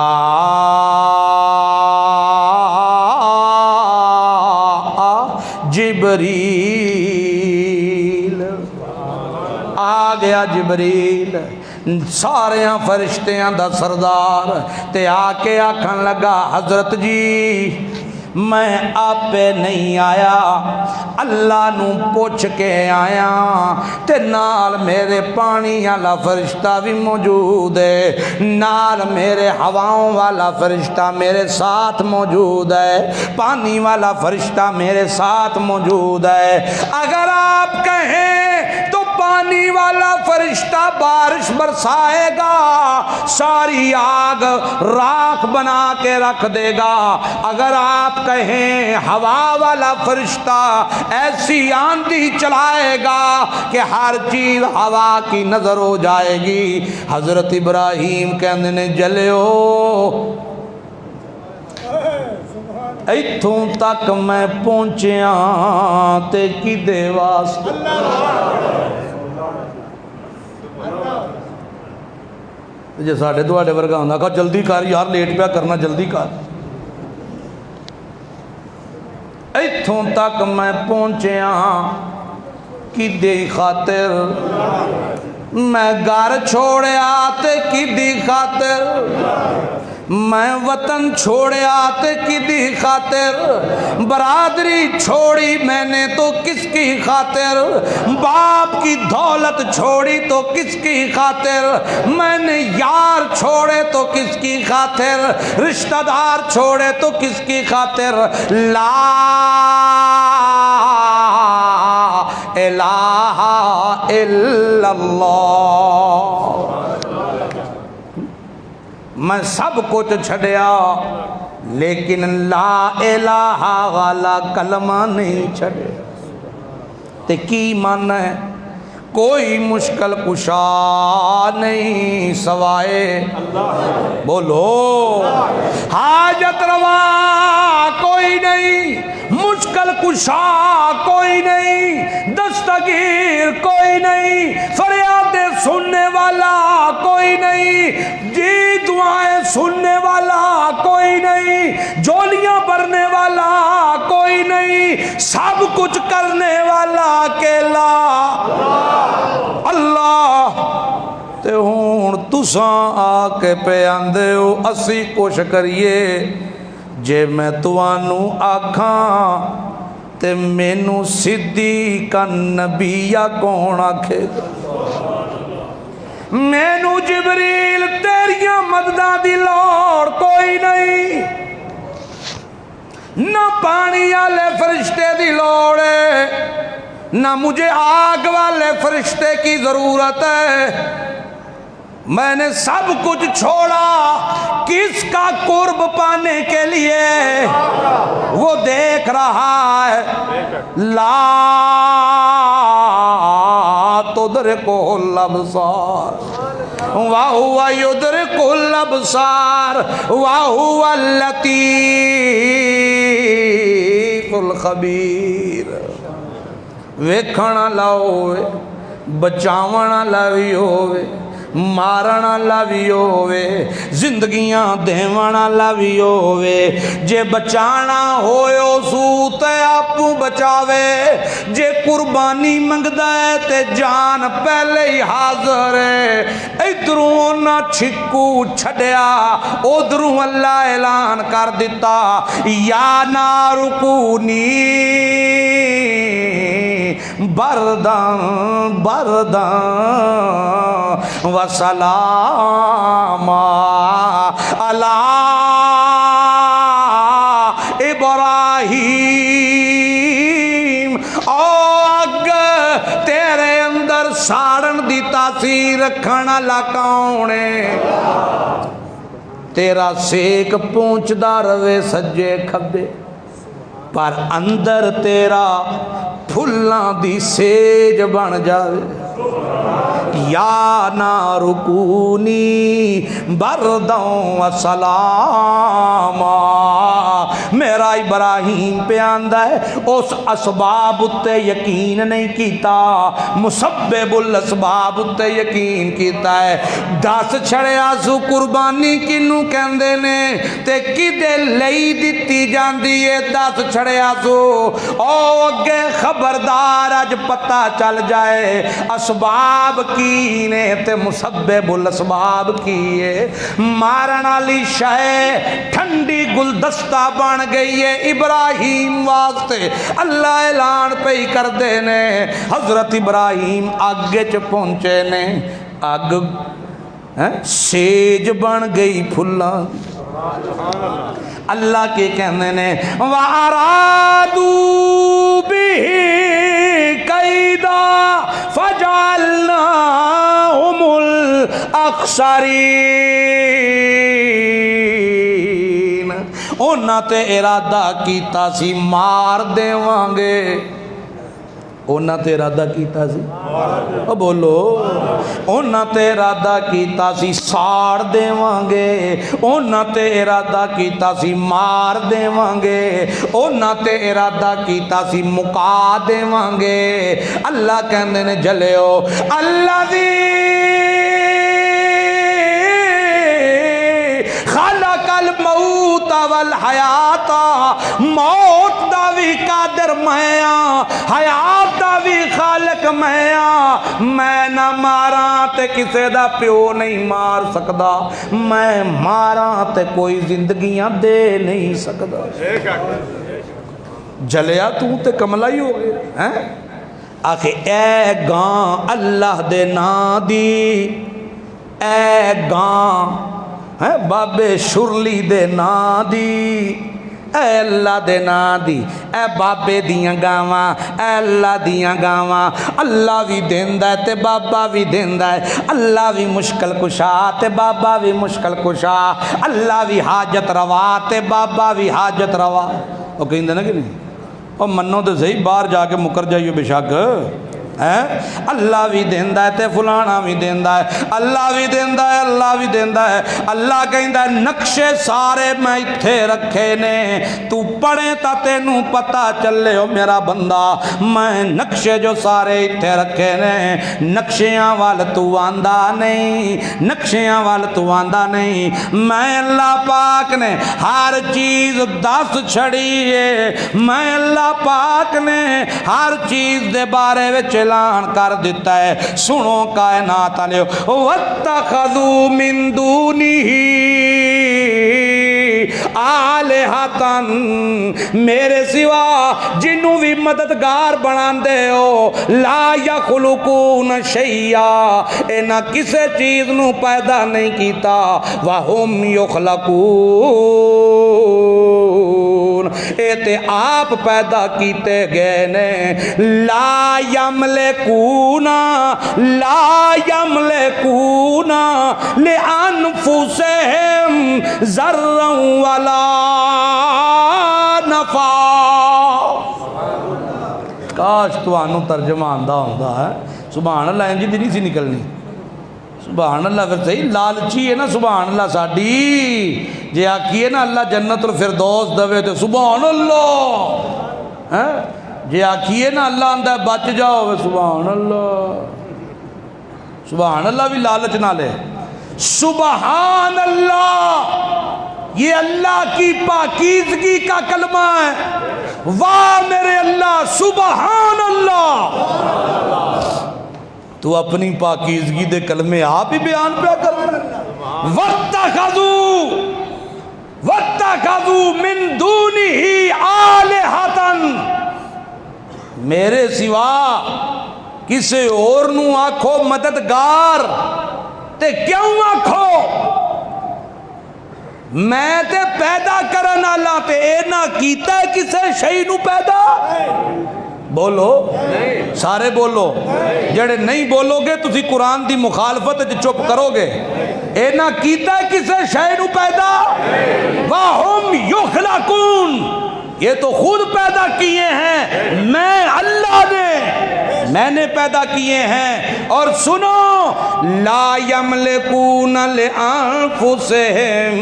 جبریل، آ گیا جبریل ساریاں فرشتیاں دا سردار، تے آ کے آکھن لگا حضرت جی میں آپ پہ نہیں آیا، اللہ نو پوچھ کے آیا، تے نال میرے پانی والا فرشتہ بھی موجود ہے، نال میرے ہواؤں والا فرشتہ میرے ساتھ موجود ہے، پانی والا فرشتہ میرے ساتھ موجود ہے۔ اگر آپ کہیں تو پانی والا فرشتہ بارش برسائے گا، ساری آگ راکھ بنا کے رکھ دے گا۔ اگر آپ کہیں ہوا والا فرشتہ ایسی آندھی چلائے گا کہ ہر چیز ہوا کی نظر ہو جائے گی۔ حضرت ابراہیم کہندے نے جلیو ایتھوں تک میں پہنچیا تے کدے واسطے، جی ساڈے تواڈے ورگا ہوندا کہ جلدی کر یار لیٹ پیا کرنا، جلدی کر۔ ایتھوں تک میں پہنچیا کدی خاطر، میں گھر چھوڑیا تے کدی خاطر، میں وطن چھوڑیا تے کدی خاطر، برادری چھوڑی میں نے تو کس کی خاطر، باپ کی دولت چھوڑی تو کس کی خاطر، میں نے یار چھوڑے تو کس کی خاطر، رشتہ دار چھوڑے تو کس کی خاطر، لا الہ الا اللہ، میں سب کچھ چھڑیا لیکن لا الہ والا کلمہ نہیں چھڑے۔ تے کی مانا ہے؟ کوئی مشکل کشا نہیں سوائے بولو حاجت روا کوئی نہیں، مشکل کشا کوئی نہیں، دستگیر کوئی نہیں، فریادیں سننے والا کوئی نہیں، جی دعائیں سننے والا کوئی نہیں، جولیاں بھرنے والا کوئی نہیں، سب کچھ کرنے والا اکیلا اللہ۔ تے ہون تساں آ کے پہ آندے ہو اسی کوشش کریے، جے میں توانوں آکھاں تے مینوں صدیق نبی یا کون آکھے گا، مینوں جبریل تیریاں مدداں دی لوڑ کوئی نہیں، نہ پانی والے فرشتے دی لوڑ ہے، نہ مجھے آگ والے فرشتے کی ضرورت ہے، میں نے سب کچھ چھوڑا کس کا قرب پانے کے لیے، وہ دیکھ رہا ہے لا تدرکہ الابصار وَهُوَ يُدْرِكُ الْأَبْصَارَ وَهُوَ اللَّطِيفُ الْخَبِيرُ۔ ویکھنا لاؤے بچاونا لاوی ہوئے، مارنا لاوی ہوئے، زندگیاں دیوانا لاوی ہوئے، جے بچانا ہوئے سو تے آپو بچاوے، جے قربانی منگدا ہے تے جان پہلے ہی حاضر ہے، ادھروں نہ چھکو چھڑیا ادھروں اللہ اعلان کر دیتا یا نار کونی برداں برداں وسلام علی ابراہیم، آگ تیرے اندر ساڑن دی تاثیر رکھنا لکاؤنے، تیرا سیک پہنچدا روے سجے کھبے، پر اندر تیرا پھلاں دی سیج بن جاوے، یا نار کونی برداں و سلاما۔ میرا ابراہیم پہ آندہ ہے اس اسباب اتے یقین نہیں کیتا، مسبب الاسباب اتے یقین کیتا ہے، دس چھڑیا سو قربانی کنوں کہندے نے تے کدے لئی دتی جاندی ہے، دس چھڑیا سو او اگے خبردار اج پتہ چل جائے اسباب کی نے تے مسبب الاسباب کیے، مارن والی شے ٹھنڈی گلدستہ بن گئی ہے ابراہیم واسطے، اللہ اعلان پہ ہی کر دینے، حضرت ابراہیم آگے چ پہنچے نے، آگ سیج بن گئی پھلاں، اللہ کے کہنے نے وَأَرَادُوا بِهِ كَيْدًا فَجَعَلْنَاهُمُ الْأَخْسَرِينَ۔ انہاں تے ارادہ کیتا سی مار دیواں گے، انہاں تے ارادہ کیتا سی بولو، انہاں تے ارادہ کیتا سی ساڑ دیواں گے، انہاں تے ارادہ کیتا سی مار دیواں گے، انہاں تے ارادہ کیتا سی مکا دیواں گے، اللہ کہندے نے جلیو الذی خلق الموت والحیات داتا موت دا بھی قادر میں ہاں حیات دا بھی خالق میں ہاں میں نہ ماراں تے کسے دا پیو نہیں مار سکدا میں ماراں تے کوئی زندگیاں دے نہیں سکدا جلیا تو تے کملا ہی ہو گئے آخے اے گاں اللہ دے نا دی اے گاں بابے شرلی دے نا دی اے اللہ دے نا دی اے بابے دیاں گاواں اے اللہ دیاں گاواں اللہ بھی دیندہ ہے تے بابا بھی دیندہ ہے اللہ بھی مشکل کشا تے بابا بھی مشکل کشا اللہ بھی حاجت روا تے بابا بھی حاجت روا وہ کہیں دینا کہ نہیں اور منو تو صحیح باہر جا کے مکر جائیو بے شک اللہ بھی دیندہ ہے تے فلانا بھی دیندہ ہے اللہ بھی دیندہ ہے اللہ بھی دیندہ ہے اللہ کہندہ ہے نقشے سارے میں اتھے رکھے نے تو پڑھیں تا تینوں پتہ چلے ہو میرا بندہ میں نقشے جو سارے اتھے رکھے نے نقشیاں وال تو آندہ نہیں نقشیاں وال تو آندہ نہیں میں اللہ پاک نے ہر چیز دس چھڑی ہے میں اللہ پاک نے ہر چیز دے بارے وچ اعلان کر دیتا ہے سنو کائنات والے واتخذوا من دونہ آلہۃ میرے سوا جنوں بھی مددگار بنان دے ہو لا یخلقون شیئا اے نہ کسے چیز نو پیدا نہیں کیتا وہم یخلقون اے تے آپ پیدا کیتے گئے نے لا یملکون لانفسہم ذرا ولا نفع کاش تو آنو ترجمہ آندہ ہوندہ ہے سبحان اللہ انجی دی نہیں سی نکلنی سبحان اللہ پھر صحیح لالچی ہے نا سبحان اللہ ساڑی جے آکیے نا اللہ جنت الفردوس دوے تو سبحان اللہ جے آکیے نا اللہ اندہ بچ جاؤ سبحان اللہ سبحان اللہ بھی لالچ نہ لے سبحان اللہ یہ اللہ کی پاکیزگی کا کلمہ ہے واہ میرے اللہ سبحان اللہ تو اپنی پاکیزگی دے کلمے آپ ہی بیان پہ کر وَاتَّخَذُوا مِن دُونِهِ آلِهَةً میرے سوا کسے اور نو آکھو مددگار تے کیوں آکھو میں تے پیدا کرن اللہ تے اے نہ کیتا ہے کسے شئی نو پیدا بولو سارے بولو جڑے نہیں بولو گے تسی قرآن دی مخالفت چپ کرو گے اے نہ کیتا ہے کسے شئی نو پیدا وَهُمْ يُخْلَقُونَ یہ تو خود پیدا کیے ہیں میں نے پیدا کیے ہیں اور سنو لا یملکون لانفسہم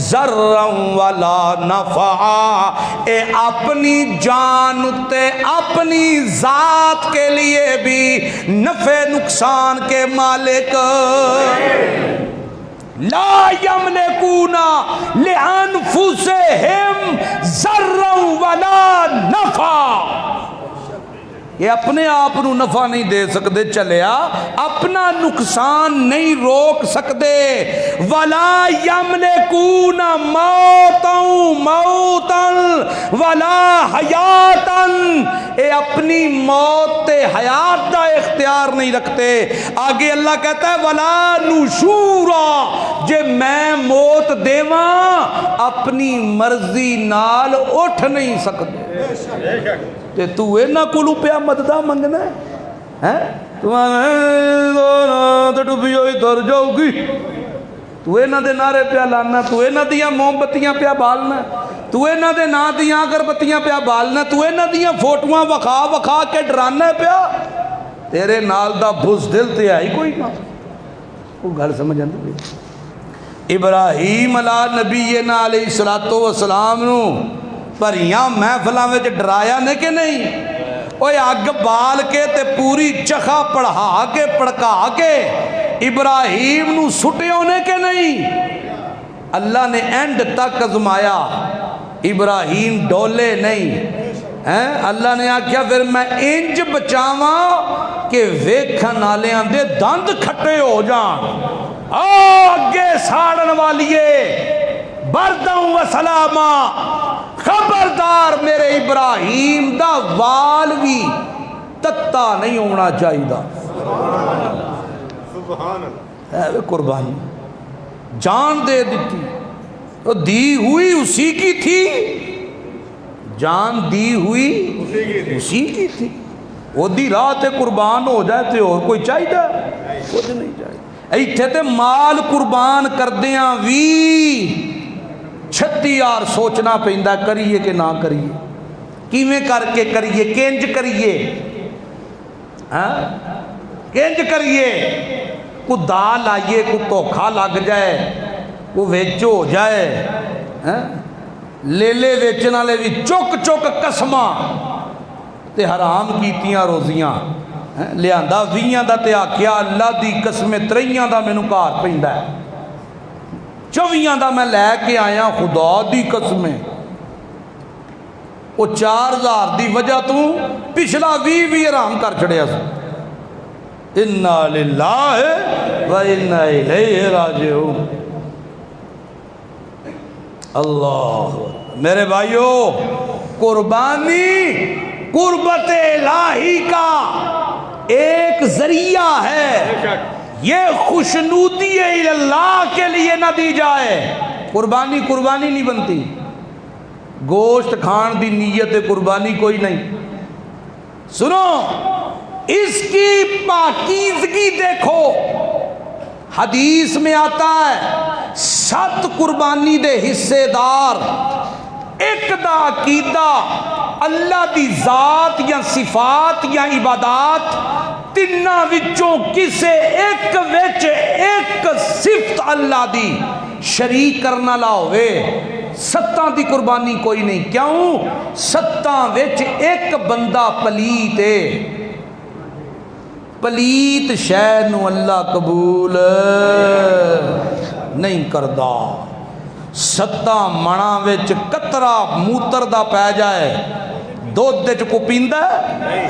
ذرا ولا نفعا اے اپنی جان تے اپنی ذات کے لیے بھی نفع نقصان کے مالک لا یملکون لانفسہم ذرا ولا نفع یہ اپنے آپ نو نفع نہیں دے سکتے چلیا اپنا نقصان نہیں روک سکتے ولا یملکون موتا ولا حیاتا اے اپنی موت تے حیات دا اختیار نہیں رکھتے آگے اللہ کہتا ہے ولا نشورا جے میں موت دیواں اپنی مرضی نال اٹھ نہیں سکتے تے تو اینا کلو پیا مددہ منگنا ہے تمہارے ڈوبی ہوئی در جاؤ گی تو اینا دے نعرے پیا لانا تو اینا دیا موم بتیاں پیا بالنا تو اینا دے نا دیا اگر بتیاں پیا بالنا تو اینا دیا فوٹواں وکھا کے ڈرانا پیا تیرے نال دا بھس دل تے آئی کوئی نہ وہ گھر سمجھ آندے ابراہیم علیہ نبینا علیہ السلام نو پر یہاں محفلہ میں ڈرایا نے کہ نہیں اوہ اگ بال کے تے پوری چخا پڑھا کے پڑکا کے ابراہیم نو سٹے ہونے کے نہیں اللہ نے اینڈ تک ازمایا ابراہیم ڈولے نہیں ہیں، اللہ نے آکھیا پھر میں انج بچاواں کہ ویکھن والیاں دے دند کھٹے ہو جان، اگے ساڑن والیے بردوں و سلاما، خبردار میرے ابراہیم دا وال بھی تتا نہیں ہونا چاہیے۔ سبحان اللہ، اے قربانی جان دے دیتی، تو دی ہوئی اسی کی تھی، جان دی ہوئی اسی کی تھی، وہ دی رات قربان ہو جائے تے اور کوئی چاہیے کچھ نہیں چاہیے۔ ایتھے تے مال قربان کردیاں وی 36 یار سوچنا پیندا کریے کہ نہ کریے، کیویں کر کے کریے، کنج کریے، ہاں کنج کریے، کو دال آئیے، کو دھوکھا لگ جائے، کو ویچ ہو جائے، لے لے ویچن والے بھی چک چک قسماں تے حرام کیتیاں روزیاں، لیاندا 20 دا تے آکھیا اللہ دی قسم 23 دا مینوں گھر پیندا ہے، 24 دا میں لے کے آیا خدا دی قسمیں، وہ 4000 دی وجہ تو پچھلا 20 حرام کر چھڑیا سو۔ انا للہ و انا الیہ راجعون۔ اللہ میرے بھائیو، قربانی قربت الہی کا ایک ذریعہ ہے، یہ خوشنودی اللہ کے لیے نہ دی جائے۔ قربانی قربانی نہیں بنتی، گوشت کھان دی نیت قربانی کوئی نہیں۔ سنو اس کی پاکیزگی دیکھو، حدیث میں آتا ہے 7 قربانی دے حصے دار، ایک دا عقیدہ، اللہ دی ذات یا صفات یا عبادات، تیناں وچوں کسے ایک وچ ایک صفت اللہ دی شریک کرنا لا ہوئے، 7 دی قربانی کوئی نہیں۔ کیوں؟ 7 وچ ایک بندہ پلیت ہے، پلیت شے نو اللہ قبول نہیں کردا۔ 7 منا وچ قطرہ موتر دا پی جائے، دودھ وچ کو پیندا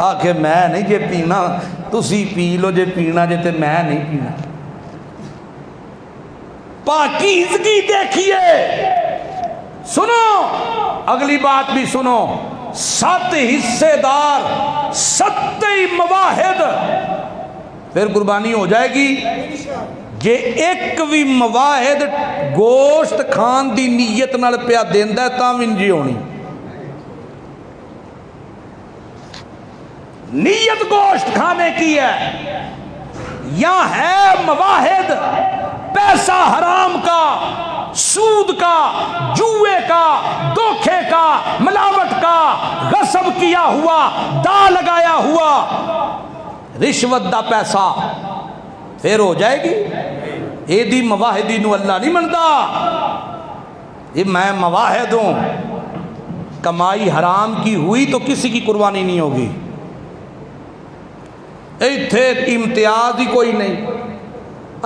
آکھے میں نہیں جے پینا، تسی پی لو جے پینا جے تے میں نہیں پینا۔ پاکیزگی دیکھیے۔ سنو اگلی بات بھی سنو، 7 حصے دار، 7 مواحد، پھر قربانی ہو جائے گی۔ جے ایک بھی مواحد گوشت کھان دی نیت نال پیا دیندا ہے تاں ونجی ہونی، نیت گوشت کھانے کی ہے، یا ہے مواحد پیسہ حرام کا، سود کا، جوئے کا، دھوکے کا، ملاوٹ کا، غصب کیا ہوا، دا لگایا ہوا، رشوت دا پیسہ، پھر ہو جائے گی۔ اے دی مواحدی نو اللہ نہیں منتا، یہ میں مواحد ہوں، کمائی حرام کی ہوئی تو کسی کی قربانی نہیں ہوگی۔ ایتھے امتیاز ہی کوئی نہیں،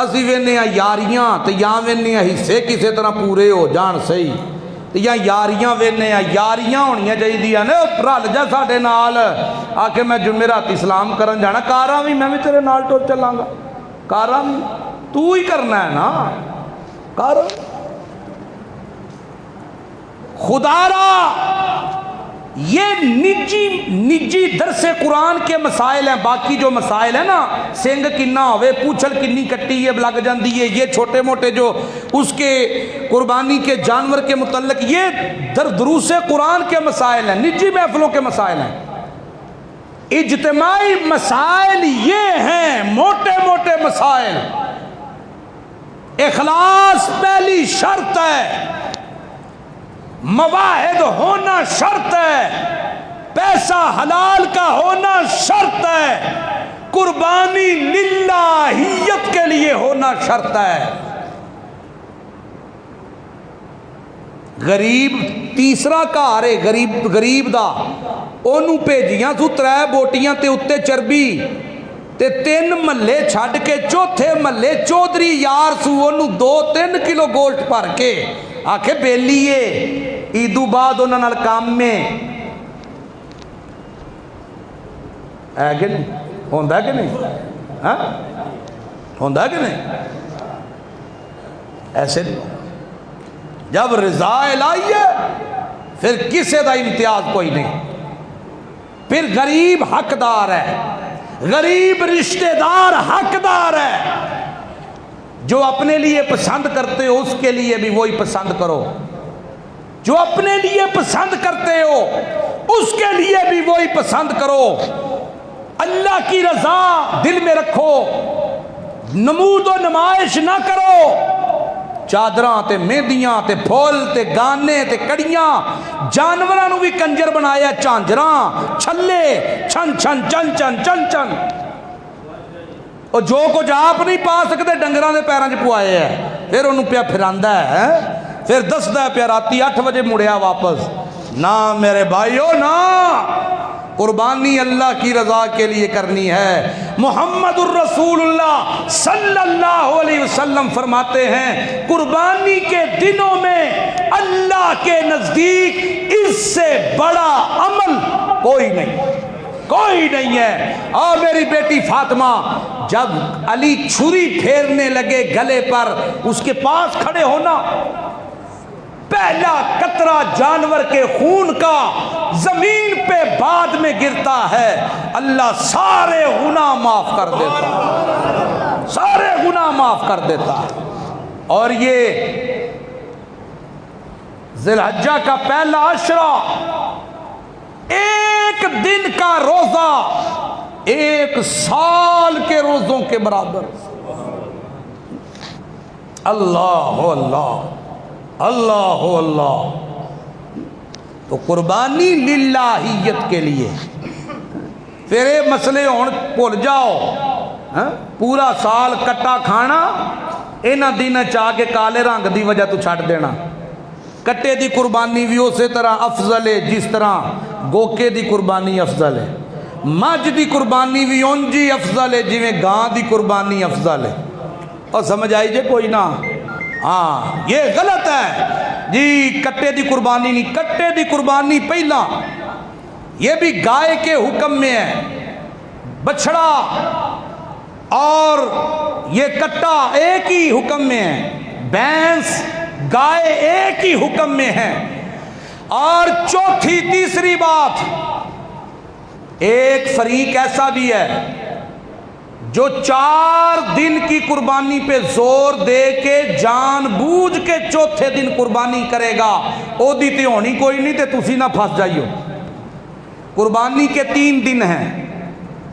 اسی وینے یاریاں تے یا وینے حصے کسی طرح پورے ہو جان صحیح، تے یا یاریاں وینے یاریاں ہونیاں چاہیے نے، رل جا ساڈے نال، آ کے میں جمعرات اسلام کرن جانا، کاراں بھی میں بھی تیرے نال ٹر چلاں گا، کاراں تو ہی کرنا ہے نا، کاراں خدا را۔ یہ نجی درس قرآن کے مسائل ہیں، باقی جو مسائل ہیں نا، سنگ کننا ہوئے، پوچھل کنی کٹی ہے لگ جاندی ہے، یہ چھوٹے موٹے جو اس کے قربانی کے جانور کے متعلق یہ دروس قرآن کے مسائل ہیں، نجی محفلوں کے مسائل ہیں۔ اجتماعی مسائل یہ ہیں، موٹے موٹے مسائل، اخلاص پہلی شرط ہے، مواحد ہونا شرط ہے، پیسہ حلال کا ہونا شرط ہے، قربانی للہیت کے لیے ہونا شرط ہے۔ غریب تیسرا گھر ہے، غریب دا اونوں بھیجیاں سو 3 بوٹیاں تے اتے چربی تے 3 محلے چھڈ کے چوتھے محلے چودھری یار سو اونوں 2-3 کلو گوشت بھر کے آکھے بیلیے ایدو بعد انہاں نال کام میں ہے کہ نہیں ہوندہ کہ نہیں ہاں ہوندہ کہ نہیں ایسے نہیں جب رضا الہی ہے پھر کسی دا امتیاز کوئی نہیں پھر غریب حقدار ہے غریب رشتہ دار حقدار ہے جو اپنے لیے پسند کرتے ہو اس کے لیے بھی وہی پسند کرو جو اپنے لیے پسند کرتے ہو اس کے لیے بھی وہی پسند کرو اللہ کی رضا دل میں رکھو نمود و نمائش نہ کرو چادراں تے مہندیاں تے پھول تے گانے تے کڑیاں جانوراں نو بھی کنجر بنایا چانجراں چھلے چھن چھن چن چن چن چن اور جو کچھ آپ نہیں پا سکتے ڈنگراں دے پیراں چ پوائے ہے پھر انہوں پیا پھراندا ہے پھر دسدا ہے پیا راتی 8 بجے مڑیا واپس نہ میرے بھائیو نہ قربانی اللہ کی رضا کے لیے کرنی ہے محمد الرسول اللہ صلی اللہ علیہ وسلم فرماتے ہیں قربانی کے دنوں میں اللہ کے نزدیک اس سے بڑا عمل کوئی نہیں ہے اور میری بیٹی فاطمہ جب علی چھری پھیرنے لگے گلے پر اس کے پاس کھڑے ہونا پہلا قطرہ جانور کے خون کا زمین پہ بعد میں گرتا ہے اللہ سارے گناہ معاف کر دیتا سارے گناہ معاف کر دیتا اور یہ ذی الحجہ کا پہلا عشرہ ایک دن کا روزہ 1 سال کے روزوں کے برابر اللہ اللہ اللہ تو قربانی للہیت کے لیے پھر یہ مسئلے ہون بھول جاؤ پورا سال کٹا کھانا اینا دن چاہ کے کالے رنگ دی وجہ تو چھٹ دینا کٹے دی قربانی بھی اسی طرح افضل ہے جس طرح گوکے دی قربانی افضل ہے مجھ دی قربانی بھی اونجی افضل ہے جی میں گاں دی قربانی افضل ہے اور سمجھ آئی جے کوئی نہ ہاں یہ غلط ہے جی کٹے دی قربانی نہیں کٹے دی قربانی پہلا یہ بھی گائے کے حکم میں ہے بچڑا اور یہ کٹا ایک ہی حکم میں ہے بھینس گائے ایک ہی حکم میں ہے اور چوتھی تیسری بات ایک فریق ایسا بھی ہے جو 4 دن کی قربانی پہ زور دے کے جان بوجھ کے چوتھے دن قربانی کرے گا او دی تے ہونی کوئی نہیں تے تسی نہ پھنس جائیو قربانی کے 3 دن ہیں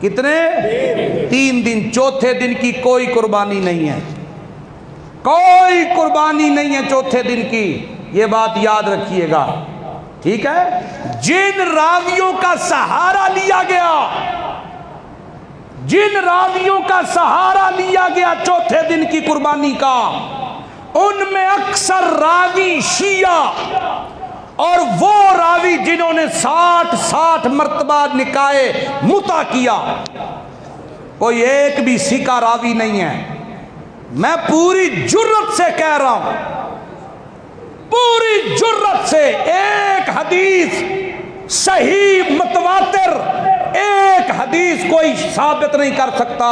کتنے 3 دن چوتھے دن کی کوئی قربانی نہیں ہے کوئی قربانی نہیں ہے چوتھے دن کی یہ بات یاد رکھیے گا ٹھیک ہے جن راویوں کا سہارا لیا گیا جن راویوں کا سہارا لیا گیا چوتھے دن کی قربانی کا ان میں اکثر راوی شیعہ اور وہ راوی جنہوں نے 60 مرتبہ نکاح متع کیا کوئی ایک بھی سکہ راوی نہیں ہے میں پوری جرت سے کہہ رہا ہوں پوری جرت سے ایک حدیث صحیح متواتر ایک حدیث کوئی ثابت نہیں کر سکتا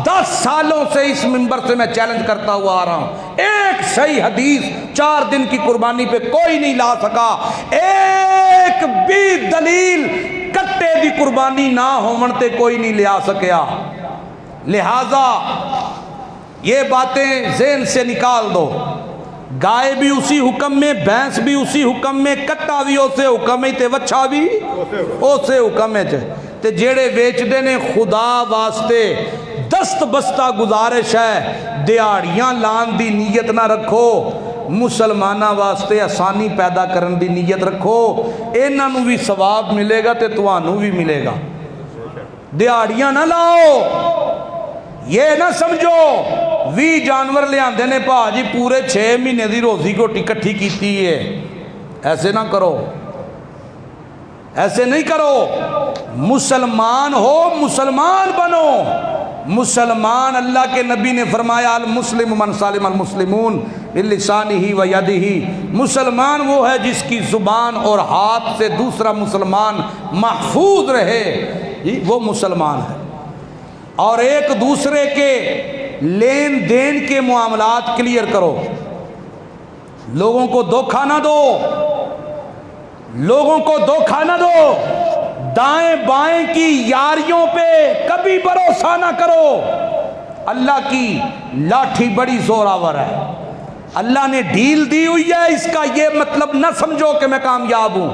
10 سالوں سے اس منبر سے میں چیلنج کرتا ہوا آ رہا ہوں ایک صحیح حدیث 4 دن کی قربانی پہ کوئی نہیں لا سکا ایک بھی دلیل کٹے دی قربانی نہ ہومنتے کوئی نہیں لیا سکیا لہذا یہ باتیں ذہن سے نکال دو گائے بھی اسی حکم میں بھینس بھی اسی حکم میں کٹا بھی اسے حکم ہے تے وچھا بھی اسے حکم ہے تے جیڑے ویچ دینے خدا واسطے دست بستہ گزارش ہے دیہڑیاں لان دی نیت نہ رکھو مسلمانہ واسطے آسانی پیدا کرن دی نیت رکھو انہاں نو بھی ثواب ملے گا تے تانوں بھی ملے گا دیہڑیاں نہ لاؤ یہ نہ سمجھو 20 جانور لے آندے نے پا جی پورے 6 مہینے دی روزی کو اکٹھی کیتی ہے ایسے نہ کرو ایسے نہیں کرو مسلمان ہو مسلمان بنو مسلمان اللہ کے نبی نے فرمایا المسلم من سالم المسلمون بلسانہ و یدہ، مسلمان وہ ہے جس کی زبان اور ہاتھ سے دوسرا مسلمان محفوظ رہے، وہ مسلمان ہے۔ اور ایک دوسرے کے لین دین کے معاملات کلیئر کرو، لوگوں کو دھوکہ نہ دو، لوگوں کو دھوکہ نہ دو، دائیں بائیں کی یاریوں پہ کبھی بھروسہ نہ کرو۔ اللہ کی لاٹھی بڑی زوراور ہے، اللہ نے ڈیل دی ہوئی ہے، اس کا یہ مطلب نہ سمجھو کہ میں کامیاب ہوں۔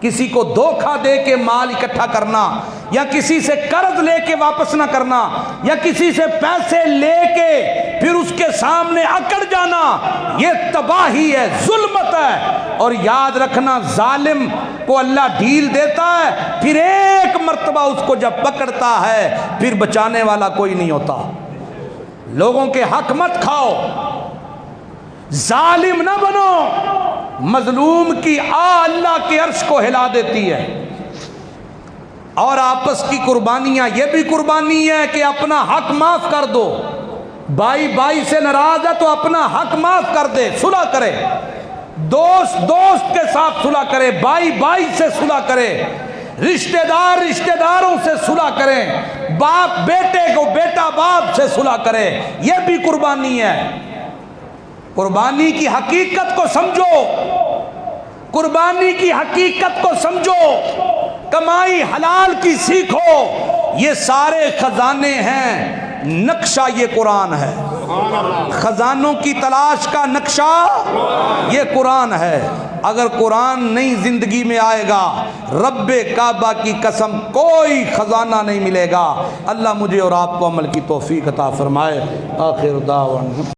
کسی کو دھوکہ دے کے مال اکٹھا کرنا، یا کسی سے قرض لے کے واپس نہ کرنا، یا کسی سے پیسے لے کے پھر اس کے سامنے اکڑ جانا، یہ تباہی ہے، ظلمت ہے۔ اور یاد رکھنا، ظالم کو اللہ ڈھیل دیتا ہے، پھر ایک مرتبہ اس کو جب پکڑتا ہے پھر بچانے والا کوئی نہیں ہوتا۔ لوگوں کے حق مت کھاؤ، ظالم نہ بنو، مظلوم کی اللہ کے عرش کو ہلا دیتی ہے۔ اور آپس کی قربانیاں، یہ بھی قربانی ہے کہ اپنا حق معاف کر دو۔ بھائی بھائی سے ناراض ہے تو اپنا حق معاف کر دے، صلح کرے، دوست دوست کے ساتھ صلح کرے، بھائی بھائی سے صلح کرے، رشتہ دار رشتہ داروں سے صلح کریں، باپ بیٹے کو، بیٹا باپ سے صلح کرے، یہ بھی قربانی ہے۔ قربانی کی حقیقت کو سمجھو، قربانی کی حقیقت کو سمجھو، کمائی حلال کی سیکھو، یہ سارے خزانے ہیں، نقشہ یہ قرآن ہے، خزانوں کی تلاش کا نقشہ یہ قرآن ہے۔ اگر قرآن نہیں زندگی میں آئے گا، رب کعبہ کی قسم کوئی خزانہ نہیں ملے گا۔ اللہ مجھے اور آپ کو عمل کی توفیق عطا فرمائے۔ آخر دعوانا